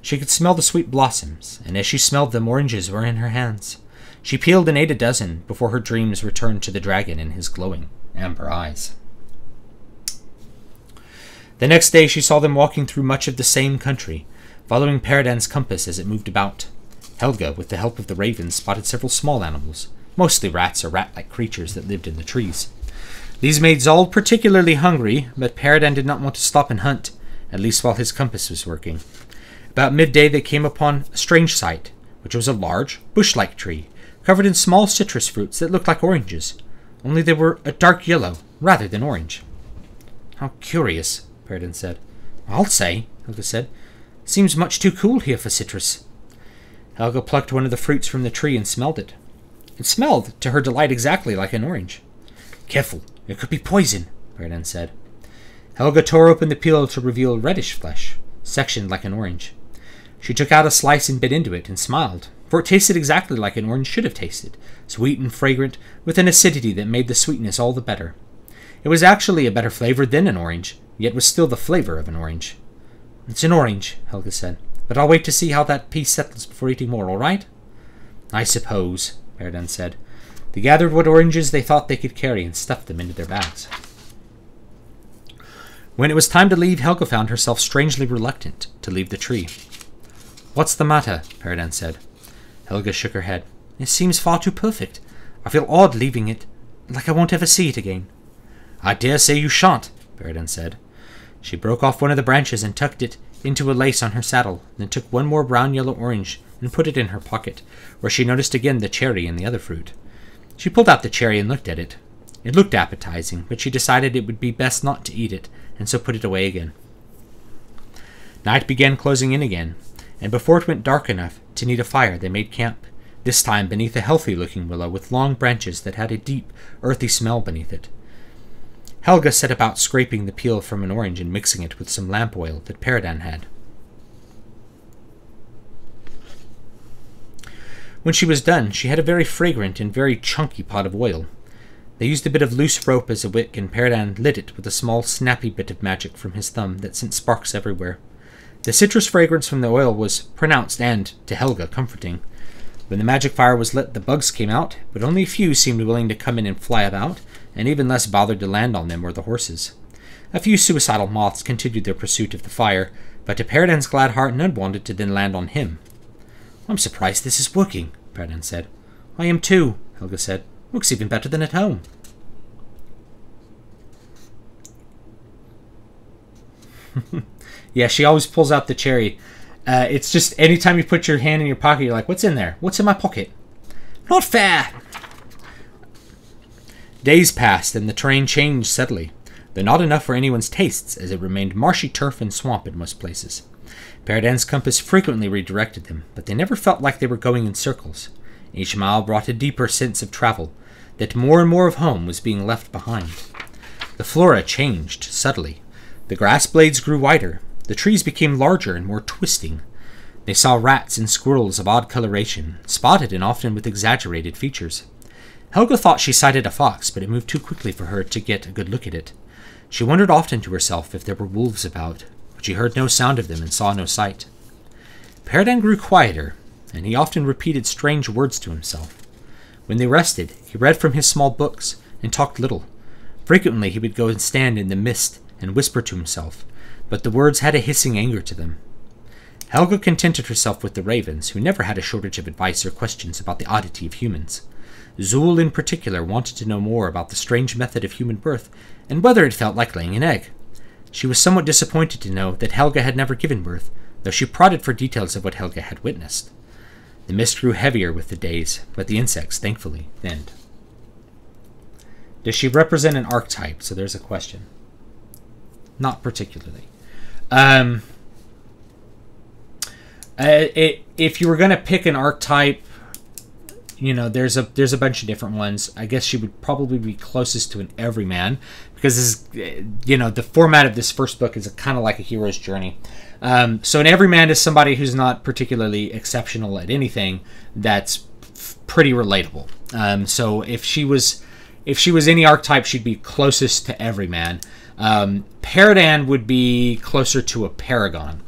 She could smell the sweet blossoms, and as she smelled them, oranges were in her hands. She peeled and ate a dozen before her dreams returned to the dragon and his glowing amber eyes. The next day she saw them walking through much of the same country, following Peredan's compass as it moved about. Helga, with the help of the ravens, spotted several small animals, mostly rats or rat-like creatures that lived in the trees. These made Zold particularly hungry, but Peredan did not want to stop and hunt, at least while his compass was working. About midday they came upon a strange sight, which was a large, bush-like tree, covered in small citrus fruits that looked like oranges, only they were a dark yellow rather than orange. "How curious," Peredan said. "I'll say," Helga said. "Seems much too cool here for citrus." Helga plucked one of the fruits from the tree and smelled it. It smelled, to her delight, exactly like an orange. "Careful, it could be poison," Peredan said. Helga tore open the peel to reveal reddish flesh, sectioned like an orange. She took out a slice and bit into it and smiled, for it tasted exactly like an orange should have tasted, sweet and fragrant, with an acidity that made the sweetness all the better. It was actually a better flavor than an orange, yet was still the flavor of an orange. "It's an orange," Helga said, "but I'll wait to see how that piece settles before eating more, all right?" "I suppose," Peredan said. They gathered what oranges they thought they could carry and stuffed them into their bags. When it was time to leave, Helga found herself strangely reluctant to leave the tree. "What's the matter?" Peredan said. Helga shook her head. "It seems far too perfect. I feel odd leaving it, like I won't ever see it again." "I dare say you shan't," Peredan said. She broke off one of the branches and tucked it into a lace on her saddle, then took one more brown-yellow orange and put it in her pocket, where she noticed again the cherry and the other fruit. She pulled out the cherry and looked at it. It looked appetizing, but she decided it would be best not to eat it, and so put it away again. Night began closing in again, and before it went dark enough to need a fire, they made camp, this time beneath a healthy-looking willow with long branches that had a deep, earthy smell beneath it. Helga set about scraping the peel from an orange and mixing it with some lamp oil that Peredan had. When she was done, she had a very fragrant and very chunky pot of oil. They used a bit of loose rope as a wick, and Peredan lit it with a small, snappy bit of magic from his thumb that sent sparks everywhere. The citrus fragrance from the oil was pronounced and, to Helga, comforting. When the magic fire was lit, the bugs came out, but only a few seemed willing to come in and fly about, and even less bothered to land on them or the horses. A few suicidal moths continued their pursuit of the fire, but to Peredan's glad heart none wanted to then land on him. "I'm surprised this is working," Peredan said. "I am too," Helga said. "Looks even better than at home." Yeah, she always pulls out the cherry. It's just anytime you put your hand in your pocket, you're like, "What's in there? What's in my pocket?" "Not fair!" Days passed, and the terrain changed steadily, though not enough for anyone's tastes, as it remained marshy turf and swamp in most places. Peredan's compass frequently redirected them, but they never felt like they were going in circles. Each mile brought a deeper sense of travel, that more and more of home was being left behind. The flora changed subtly. The grass blades grew wider. The trees became larger and more twisting. They saw rats and squirrels of odd coloration, spotted and often with exaggerated features. Helga thought she sighted a fox, but it moved too quickly for her to get a good look at it. She wondered often to herself if there were wolves about, but she heard no sound of them and saw no sight. Peredan grew quieter, and he often repeated strange words to himself. When they rested, he read from his small books and talked little. Frequently he would go and stand in the mist and whisper to himself, but the words had a hissing anger to them. Helga contented herself with the ravens, who never had a shortage of advice or questions about the oddity of humans. Zool in particular wanted to know more about the strange method of human birth, and whether it felt like laying an egg. She was somewhat disappointed to know that Helga had never given birth, though she prodded for details of what Helga had witnessed. The mist grew heavier with the days, but the insects, thankfully, thinned. Does she represent an archetype? So there's a question. Not particularly. If you were going to pick an archetype, you know, there's a bunch of different ones. I guess she would probably be closest to an everyman, because this is, you know, the format of this first book is kind of like a hero's journey. So an everyman is somebody who's not particularly exceptional at anything, that's pretty relatable. So if she was any archetype, she'd be closest to everyman. Peredan would be closer to a paragon.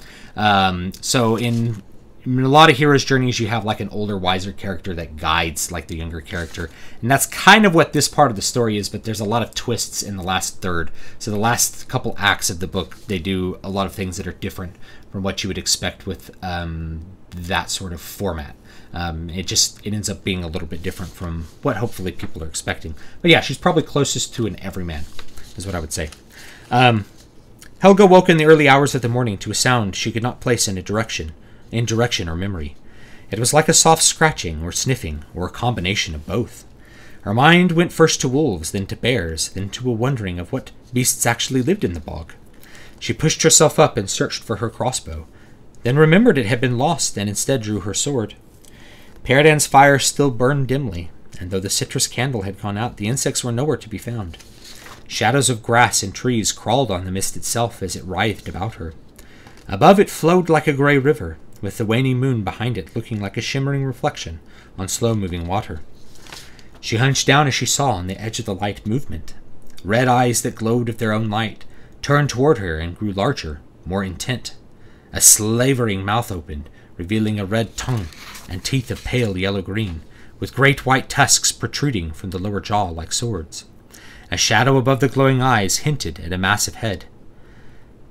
So in a lot of heroes' journeys, you have like an older, wiser character that guides like the younger character. And that's kind of what this part of the story is, but there's a lot of twists in the last third. So the last couple acts of the book, they do a lot of things that are different from what you would expect with that sort of format. It ends up being a little bit different from what hopefully people are expecting. But yeah, she's probably closest to an everyman, is what I would say. Helga woke in the early hours of the morning to a sound she could not place in direction or memory. It was like a soft scratching or sniffing, or a combination of both. Her mind went first to wolves, then to bears, then to a wondering of what beasts actually lived in the bog. She pushed herself up and searched for her crossbow, then remembered it had been lost and instead drew her sword. Peridan's fire still burned dimly, and though the citrus candle had gone out, the insects were nowhere to be found. Shadows of grass and trees crawled on the mist itself as it writhed about her. Above it flowed like a gray river, with the waning moon behind it looking like a shimmering reflection on slow-moving water. She hunched down as she saw on the edge of the light movement. Red eyes that glowed of their own light turned toward her and grew larger, more intent. A slavering mouth opened, revealing a red tongue and teeth of pale yellow-green, with great white tusks protruding from the lower jaw like swords. A shadow above the glowing eyes hinted at a massive head.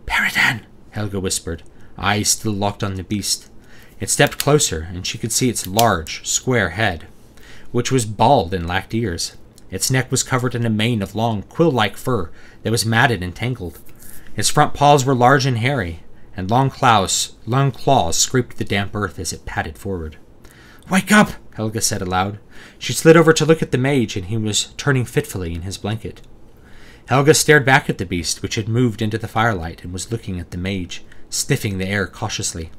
"Peridan," Helga whispered, eyes still locked on the beast. It stepped closer, and she could see its large, square head, which was bald and lacked ears. Its neck was covered in a mane of long, quill-like fur that was matted and tangled. Its front paws were large and hairy, and long claws scraped the damp earth as it padded forward. "Wake up!" Helga said aloud. She slid over to look at the mage, and he was turning fitfully in his blanket. Helga stared back at the beast, which had moved into the firelight and was looking at the mage, sniffing the air cautiously.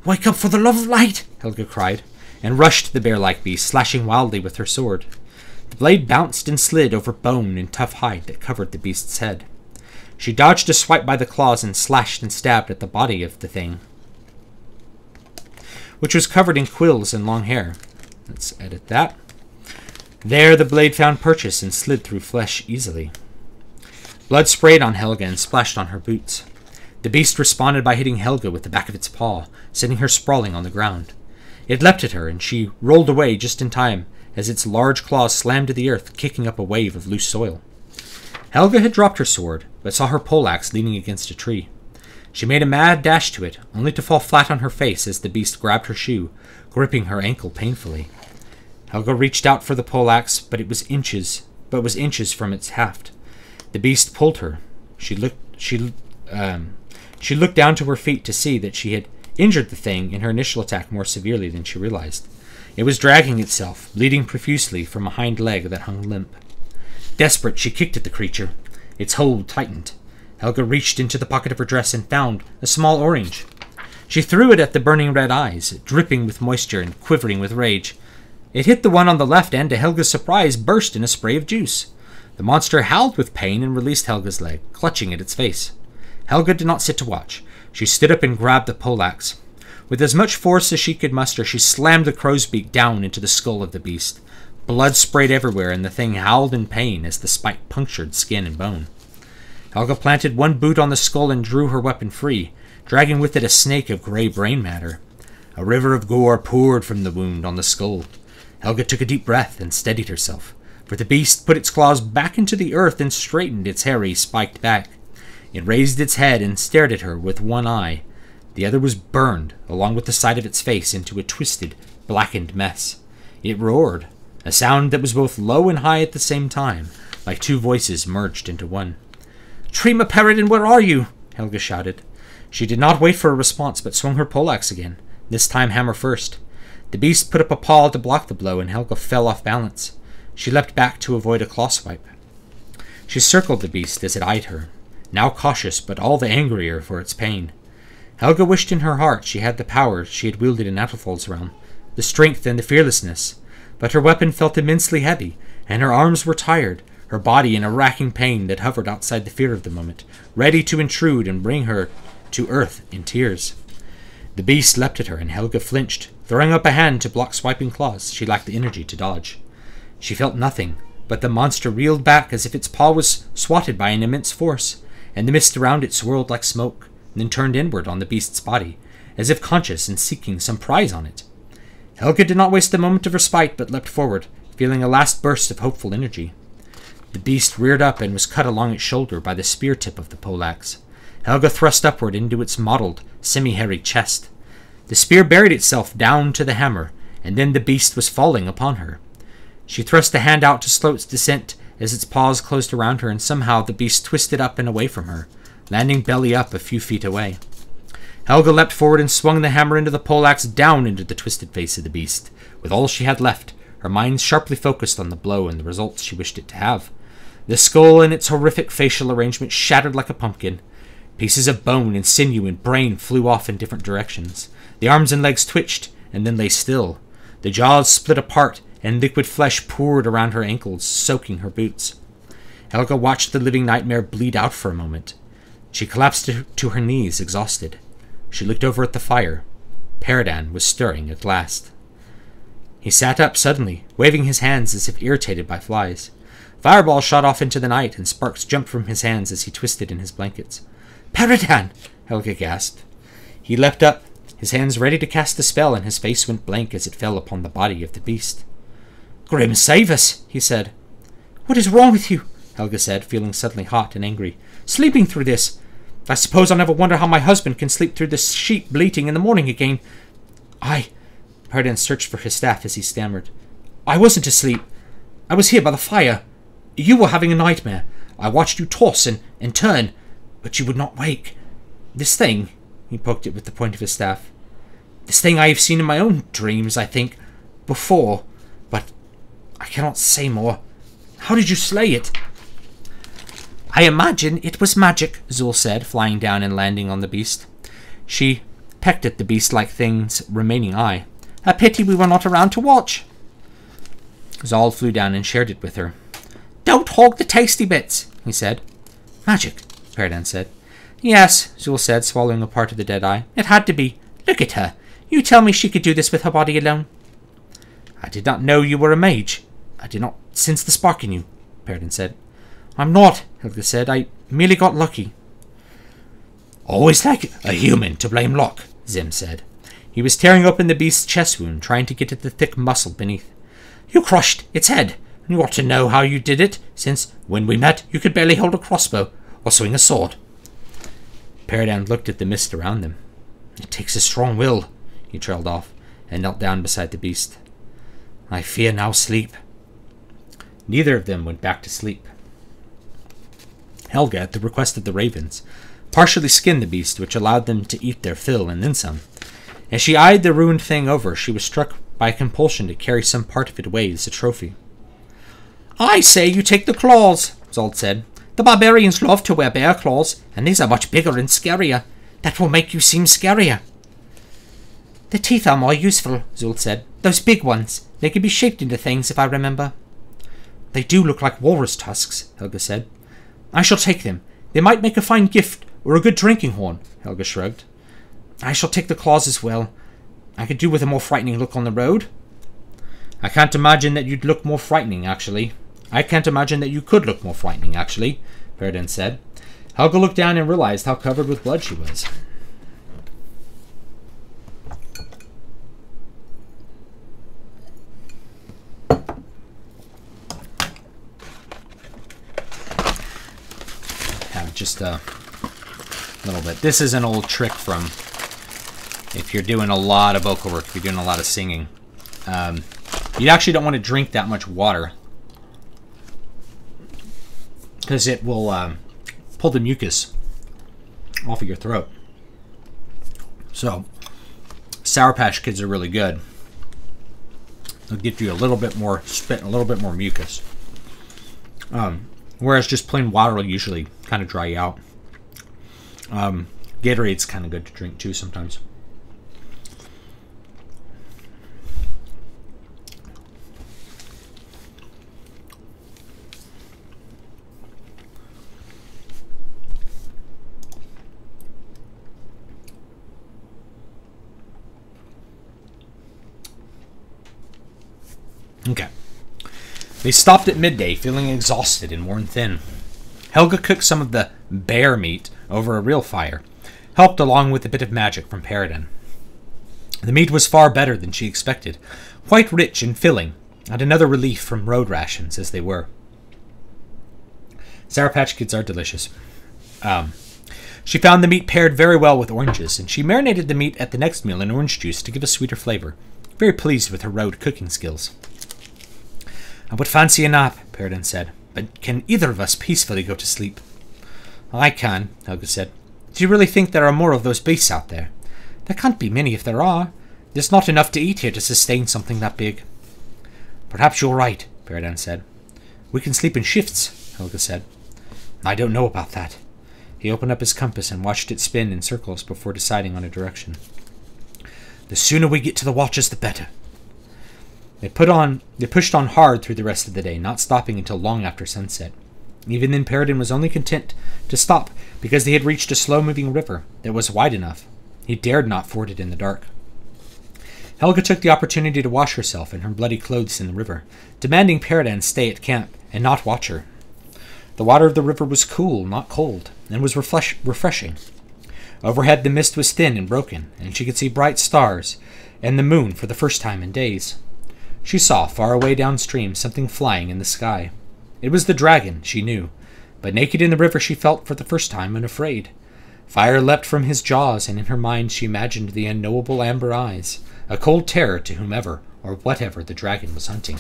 "Wake up for the love of light!" Helga cried, and rushed the bear-like beast, slashing wildly with her sword. The blade bounced and slid over bone and tough hide that covered the beast's head. She dodged a swipe by the claws and slashed and stabbed at the body of the thing, which was covered in quills and long hair. Let's edit that. There the blade found purchase and slid through flesh easily. Blood sprayed on Helga and splashed on her boots. The beast responded by hitting Helga with the back of its paw, sending her sprawling on the ground. It leapt at her, and she rolled away just in time as its large claws slammed to the earth, kicking up a wave of loose soil. Helga had dropped her sword, but saw her poleaxe leaning against a tree. She made a mad dash to it, only to fall flat on her face as the beast grabbed her shoe, gripping her ankle painfully. Helga reached out for the poleaxe, but was inches from its haft. The beast pulled her. She looked down to her feet to see that she had injured the thing in her initial attack more severely than she realized. It was dragging itself, bleeding profusely from a hind leg that hung limp. Desperate, she kicked at the creature. Its hold tightened. Helga reached into the pocket of her dress and found a small orange. She threw it at the burning red eyes, dripping with moisture and quivering with rage. It hit the one on the left and, to Helga's surprise, burst in a spray of juice. The monster howled with pain and released Helga's leg, clutching at its face. Helga did not sit to watch. She stood up and grabbed the poleaxe. With as much force as she could muster, she slammed the crow's beak down into the skull of the beast. Blood sprayed everywhere, and the thing howled in pain as the spike punctured skin and bone. Helga planted one boot on the skull and drew her weapon free, dragging with it a snake of gray brain matter. A river of gore poured from the wound on the skull. Helga took a deep breath and steadied herself, for the beast put its claws back into the earth and straightened its hairy, spiked back. It raised its head and stared at her with one eye. The other was burned, along with the side of its face, into a twisted, blackened mess. It roared, a sound that was both low and high at the same time, like two voices merged into one. "Trima Peridan, where are you?" Helga shouted. She did not wait for a response, but swung her poleaxe again, this time hammer first. The beast put up a paw to block the blow, and Helga fell off balance. She leapt back to avoid a claw swipe. She circled the beast as it eyed her, now cautious but all the angrier for its pain. Helga wished in her heart she had the power she had wielded in Athelfold's realm, the strength and the fearlessness, but her weapon felt immensely heavy, and her arms were tired, her body in a racking pain that hovered outside the fear of the moment, ready to intrude and bring her to earth in tears. The beast leapt at her, and Helga flinched, throwing up a hand to block swiping claws she lacked the energy to dodge. She felt nothing, but the monster reeled back as if its paw was swatted by an immense force, and the mist around it swirled like smoke, then turned inward on the beast's body, as if conscious and seeking some prize on it. Helga did not waste a moment of respite, but leapt forward, feeling a last burst of hopeful energy. The beast reared up and was cut along its shoulder by the spear tip of the poleaxe. Helga thrust upward into its mottled, semi-hairy chest. The spear buried itself down to the hammer, and then the beast was falling upon her. She thrust a hand out to slow its descent as its paws closed around her, and somehow the beast twisted up and away from her, landing belly up a few feet away. Helga leapt forward and swung the hammer into the poleaxe down into the twisted face of the beast. With all she had left, her mind sharply focused on the blow and the results she wished it to have. The skull and its horrific facial arrangement shattered like a pumpkin. Pieces of bone and sinew and brain flew off in different directions. The arms and legs twitched, and then lay still. The jaws split apart, and liquid flesh poured around her ankles, soaking her boots. Helga watched the living nightmare bleed out for a moment. She collapsed to her knees, exhausted. She looked over at the fire. Paradan was stirring at last. He sat up suddenly, waving his hands as if irritated by flies. Fireballs shot off into the night, and sparks jumped from his hands as he twisted in his blankets. "Paradan!" Helga gasped. He leapt up, his hands ready to cast the spell, and his face went blank as it fell upon the body of the beast. "Grim, save us!" he said. "What is wrong with you?" Helga said, feeling suddenly hot and angry. "Sleeping through this! I suppose I'll never wonder how my husband can sleep through the sheep bleating in the morning again. Paradan searched for his staff as he stammered. "I wasn't asleep. I was here by the fire. You were having a nightmare. I watched you toss and turn, but you would not wake. This thing," he poked it with the point of his staff, "this thing I have seen in my own dreams, I think, before, but I cannot say more. How did you slay it?" "I imagine it was magic," Zul said, flying down and landing on the beast. She pecked at the beast-like thing's remaining eye. "A pity we were not around to watch." Zal flew down and shared it with her. "Don't hog the tasty bits," he said. "Magic," Paradan said. "Yes," Zul said, swallowing a part of the dead eye. "It had to be. Look at her. You tell me she could do this with her body alone." "I did not know you were a mage. I did not sense the spark in you," Paradan said. "I'm not," Helga said. "I merely got lucky." "Always like a human to blame luck," Zim said. He was tearing open the beast's chest wound, trying to get at the thick muscle beneath. "You crushed its head, and you ought to know how you did it, since, when we met, you could barely hold a crossbow or swing a sword." Paradan looked at the mist around them. "It takes a strong will," he trailed off, and knelt down beside the beast. "I fear now sleep." Neither of them went back to sleep. Helga, at the request of the ravens, partially skinned the beast, which allowed them to eat their fill and then some. As she eyed the ruined thing over, she was struck by a compulsion to carry some part of it away as a trophy. "I say you take the claws," Zald said. "The barbarians love to wear bear claws, and these are much bigger and scarier. That will make you seem scarier." "The teeth are more useful," Zul said. "Those big ones. They can be shaped into things, if I remember." "They do look like walrus tusks," Helga said. "I shall take them. They might make a fine gift, or a good drinking horn," Helga shrugged. "I shall take the claws as well. I could do with a more frightening look on the road." "I can't imagine that you'd look more frightening, actually. I can't imagine that you could look more frightening, actually," Paradan said. Helga looked down and realized how covered with blood she was. Have just a little bit. This is an old trick from if you're doing a lot of vocal work, if you're doing a lot of singing. You actually don't want to drink that much water because it will pull the mucus off of your throat. So, Sour Patch Kids are really good. They'll get you a little bit more spit and a little bit more mucus. Whereas just plain water will usually kind of dry you out. Gatorade's kind of good to drink too sometimes. Okay. They stopped at midday, feeling exhausted and worn thin. Helga cooked some of the bear meat over a real fire, helped along with a bit of magic from Paradan. The meat was far better than she expected, quite rich and filling, and another relief from road rations as they were. Sour Patch Kids are delicious. She found the meat paired very well with oranges, and she marinated the meat at the next meal in orange juice to give a sweeter flavor. Very pleased with her road cooking skills. "I would fancy a nap," Paradan said, "but can either of us peacefully go to sleep?" "I can," Helga said. Do you really think there are more of those beasts out there? There can't be many if there are. There's not enough to eat here to sustain something that big. Perhaps you're right, Paradan said. We can sleep in shifts, Helga said. I don't know about that. He opened up his compass and watched it spin in circles before deciding on a direction. The sooner we get to the watches, the better. They pushed on hard through the rest of the day, not stopping until long after sunset. Even then, Paradan was only content to stop because they had reached a slow-moving river that was wide enough. He dared not ford it in the dark. Helga took the opportunity to wash herself in her bloody clothes in the river, demanding Paradan stay at camp and not watch her. The water of the river was cool, not cold, and was refreshing. Overhead the mist was thin and broken, and she could see bright stars and the moon for the first time in days. She saw, far away downstream, something flying in the sky. It was the dragon, she knew, but naked in the river she felt for the first time unafraid. Fire leapt from his jaws, and in her mind she imagined the unknowable amber eyes, a cold terror to whomever or whatever the dragon was hunting.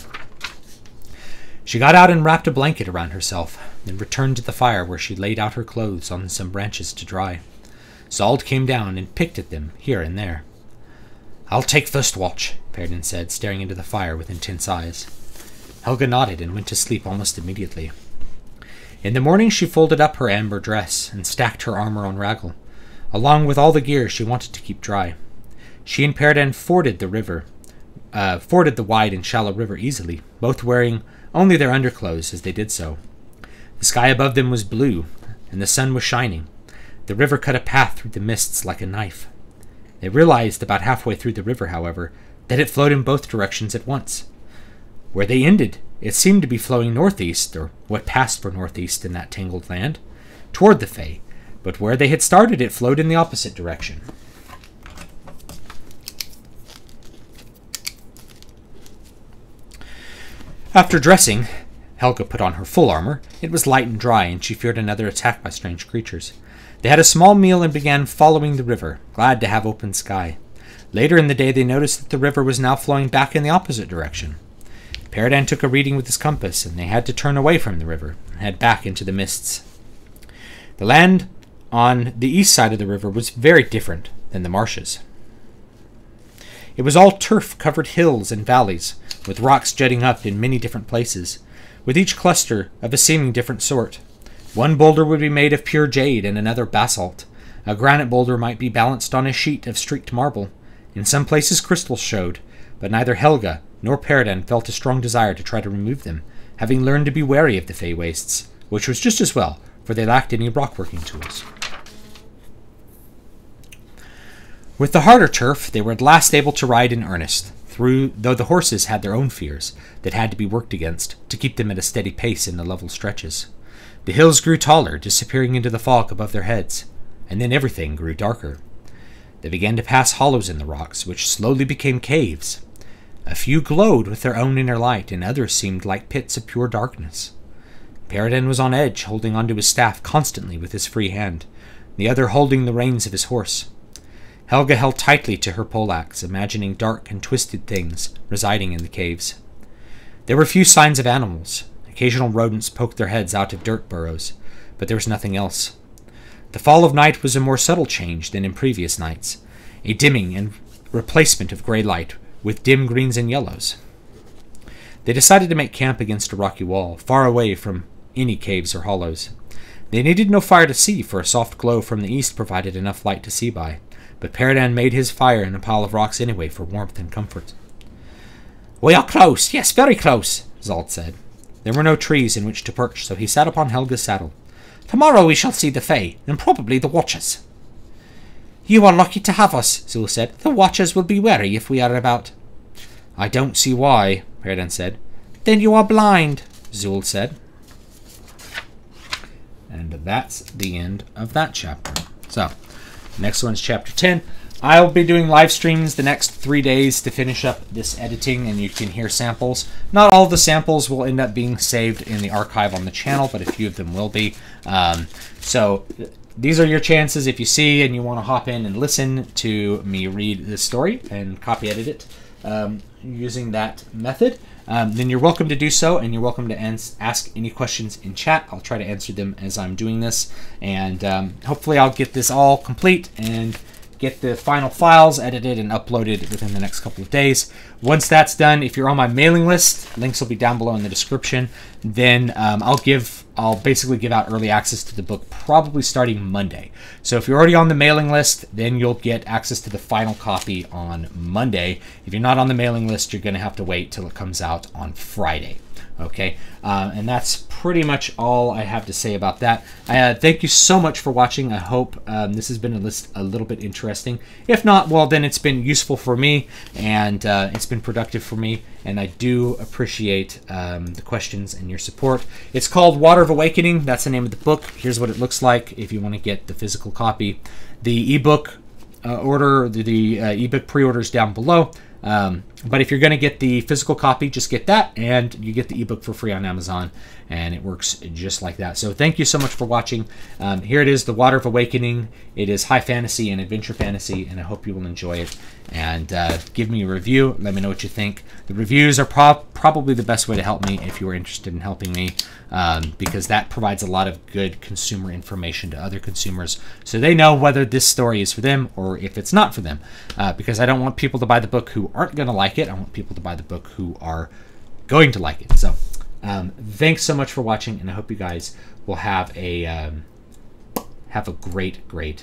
She got out and wrapped a blanket around herself, then returned to the fire where she laid out her clothes on some branches to dry. Zald came down and picked at them here and there. I'll take first watch, Paradan said, staring into the fire with intense eyes. Helga nodded and went to sleep almost immediately. In the morning she folded up her amber dress and stacked her armor on Raggle, along with all the gear she wanted to keep dry. She and Paradan forded the wide and shallow river easily, both wearing only their underclothes as they did so. The sky above them was blue, and the sun was shining. The river cut a path through the mists like a knife. They realized about halfway through the river, however, that it flowed in both directions at once. Where they ended, it seemed to be flowing northeast, or what passed for northeast in that tangled land, toward the Fae, but where they had started it flowed in the opposite direction. After dressing, Helga put on her full armor. It was light and dry, and she feared another attack by strange creatures. They had a small meal and began following the river, glad to have open sky. Later in the day they noticed that the river was now flowing back in the opposite direction. Paradan took a reading with his compass, and they had to turn away from the river and head back into the mists. The land on the east side of the river was very different than the marshes. It was all turf-covered hills and valleys, with rocks jutting up in many different places, with each cluster of a seeming different sort. One boulder would be made of pure jade and another basalt. A granite boulder might be balanced on a sheet of streaked marble. In some places crystals showed, but neither Helga nor Paradan felt a strong desire to try to remove them, having learned to be wary of the Fey wastes, which was just as well, for they lacked any rockworking tools. With the harder turf, they were at last able to ride in earnest, though the horses had their own fears that had to be worked against to keep them at a steady pace in the level stretches. The hills grew taller, disappearing into the fog above their heads, and then everything grew darker. They began to pass hollows in the rocks, which slowly became caves. A few glowed with their own inner light, and others seemed like pits of pure darkness. Paradan was on edge, holding onto his staff constantly with his free hand, the other holding the reins of his horse. Helga held tightly to her poleaxe, imagining dark and twisted things residing in the caves. There were few signs of animals. Occasional rodents poked their heads out of dirt burrows, but there was nothing else. The fall of night was a more subtle change than in previous nights, a dimming and replacement of gray light with dim greens and yellows. They decided to make camp against a rocky wall, far away from any caves or hollows. They needed no fire to see, for a soft glow from the east provided enough light to see by, but Paradan made his fire in a pile of rocks anyway for warmth and comfort. "We are close, yes, very close," Zald said. There were no trees in which to perch, so he sat upon Helga's saddle. "Tomorrow we shall see the Fae, and probably the Watchers." "You are lucky to have us," Zul said. "The Watchers will be wary if we are about." "I don't see why," Paradan said. "Then you are blind," Zul said. And that's the end of that chapter. So, next one's chapter 10. I'll be doing live streams the next 3 days to finish up this editing, and you can hear samples. Not all of the samples will end up being saved in the archive on the channel, but a few of them will be. So these are your chances if you see and you want to hop in and listen to me read this story and copy edit it. using that method, then you're welcome to do so, and you're welcome to ask any questions in chat. I'll try to answer them as I'm doing this, and hopefully I'll get this all complete and get the final files edited and uploaded within the next couple of days. Once that's done, if you're on my mailing list, links will be down below in the description, then I'll basically give out early access to the book probably starting Monday. So if you're already on the mailing list, then you'll get access to the final copy on Monday. If you're not on the mailing list, you're going to have to wait till it comes out on Friday. Okay, and that's pretty much all I have to say about that. Thank you so much for watching. I hope this has been a little bit interesting. If not, well, then it's been useful for me, and it's been productive for me, and I do appreciate the questions and your support. It's called Water of Awakening. That's the name of the book. Here's what it looks like if you want to get the physical copy. The ebook ebook pre-order is down below. But if you're going to get the physical copy, just get that, and you get the ebook for free on Amazon, and it works just like that. So thank you so much for watching. Here it is, The Water of Awakening. It is high fantasy and adventure fantasy, and I hope you will enjoy it. And give me a review. Let me know what you think. The reviews are probably the best way to help me if you are interested in helping me, because that provides a lot of good consumer information to other consumers, so they know whether this story is for them or if it's not for them. Because I don't want people to buy the book who aren't going to like it. I want people to buy the book who are going to like it. So thanks so much for watching, and I hope you guys will have a great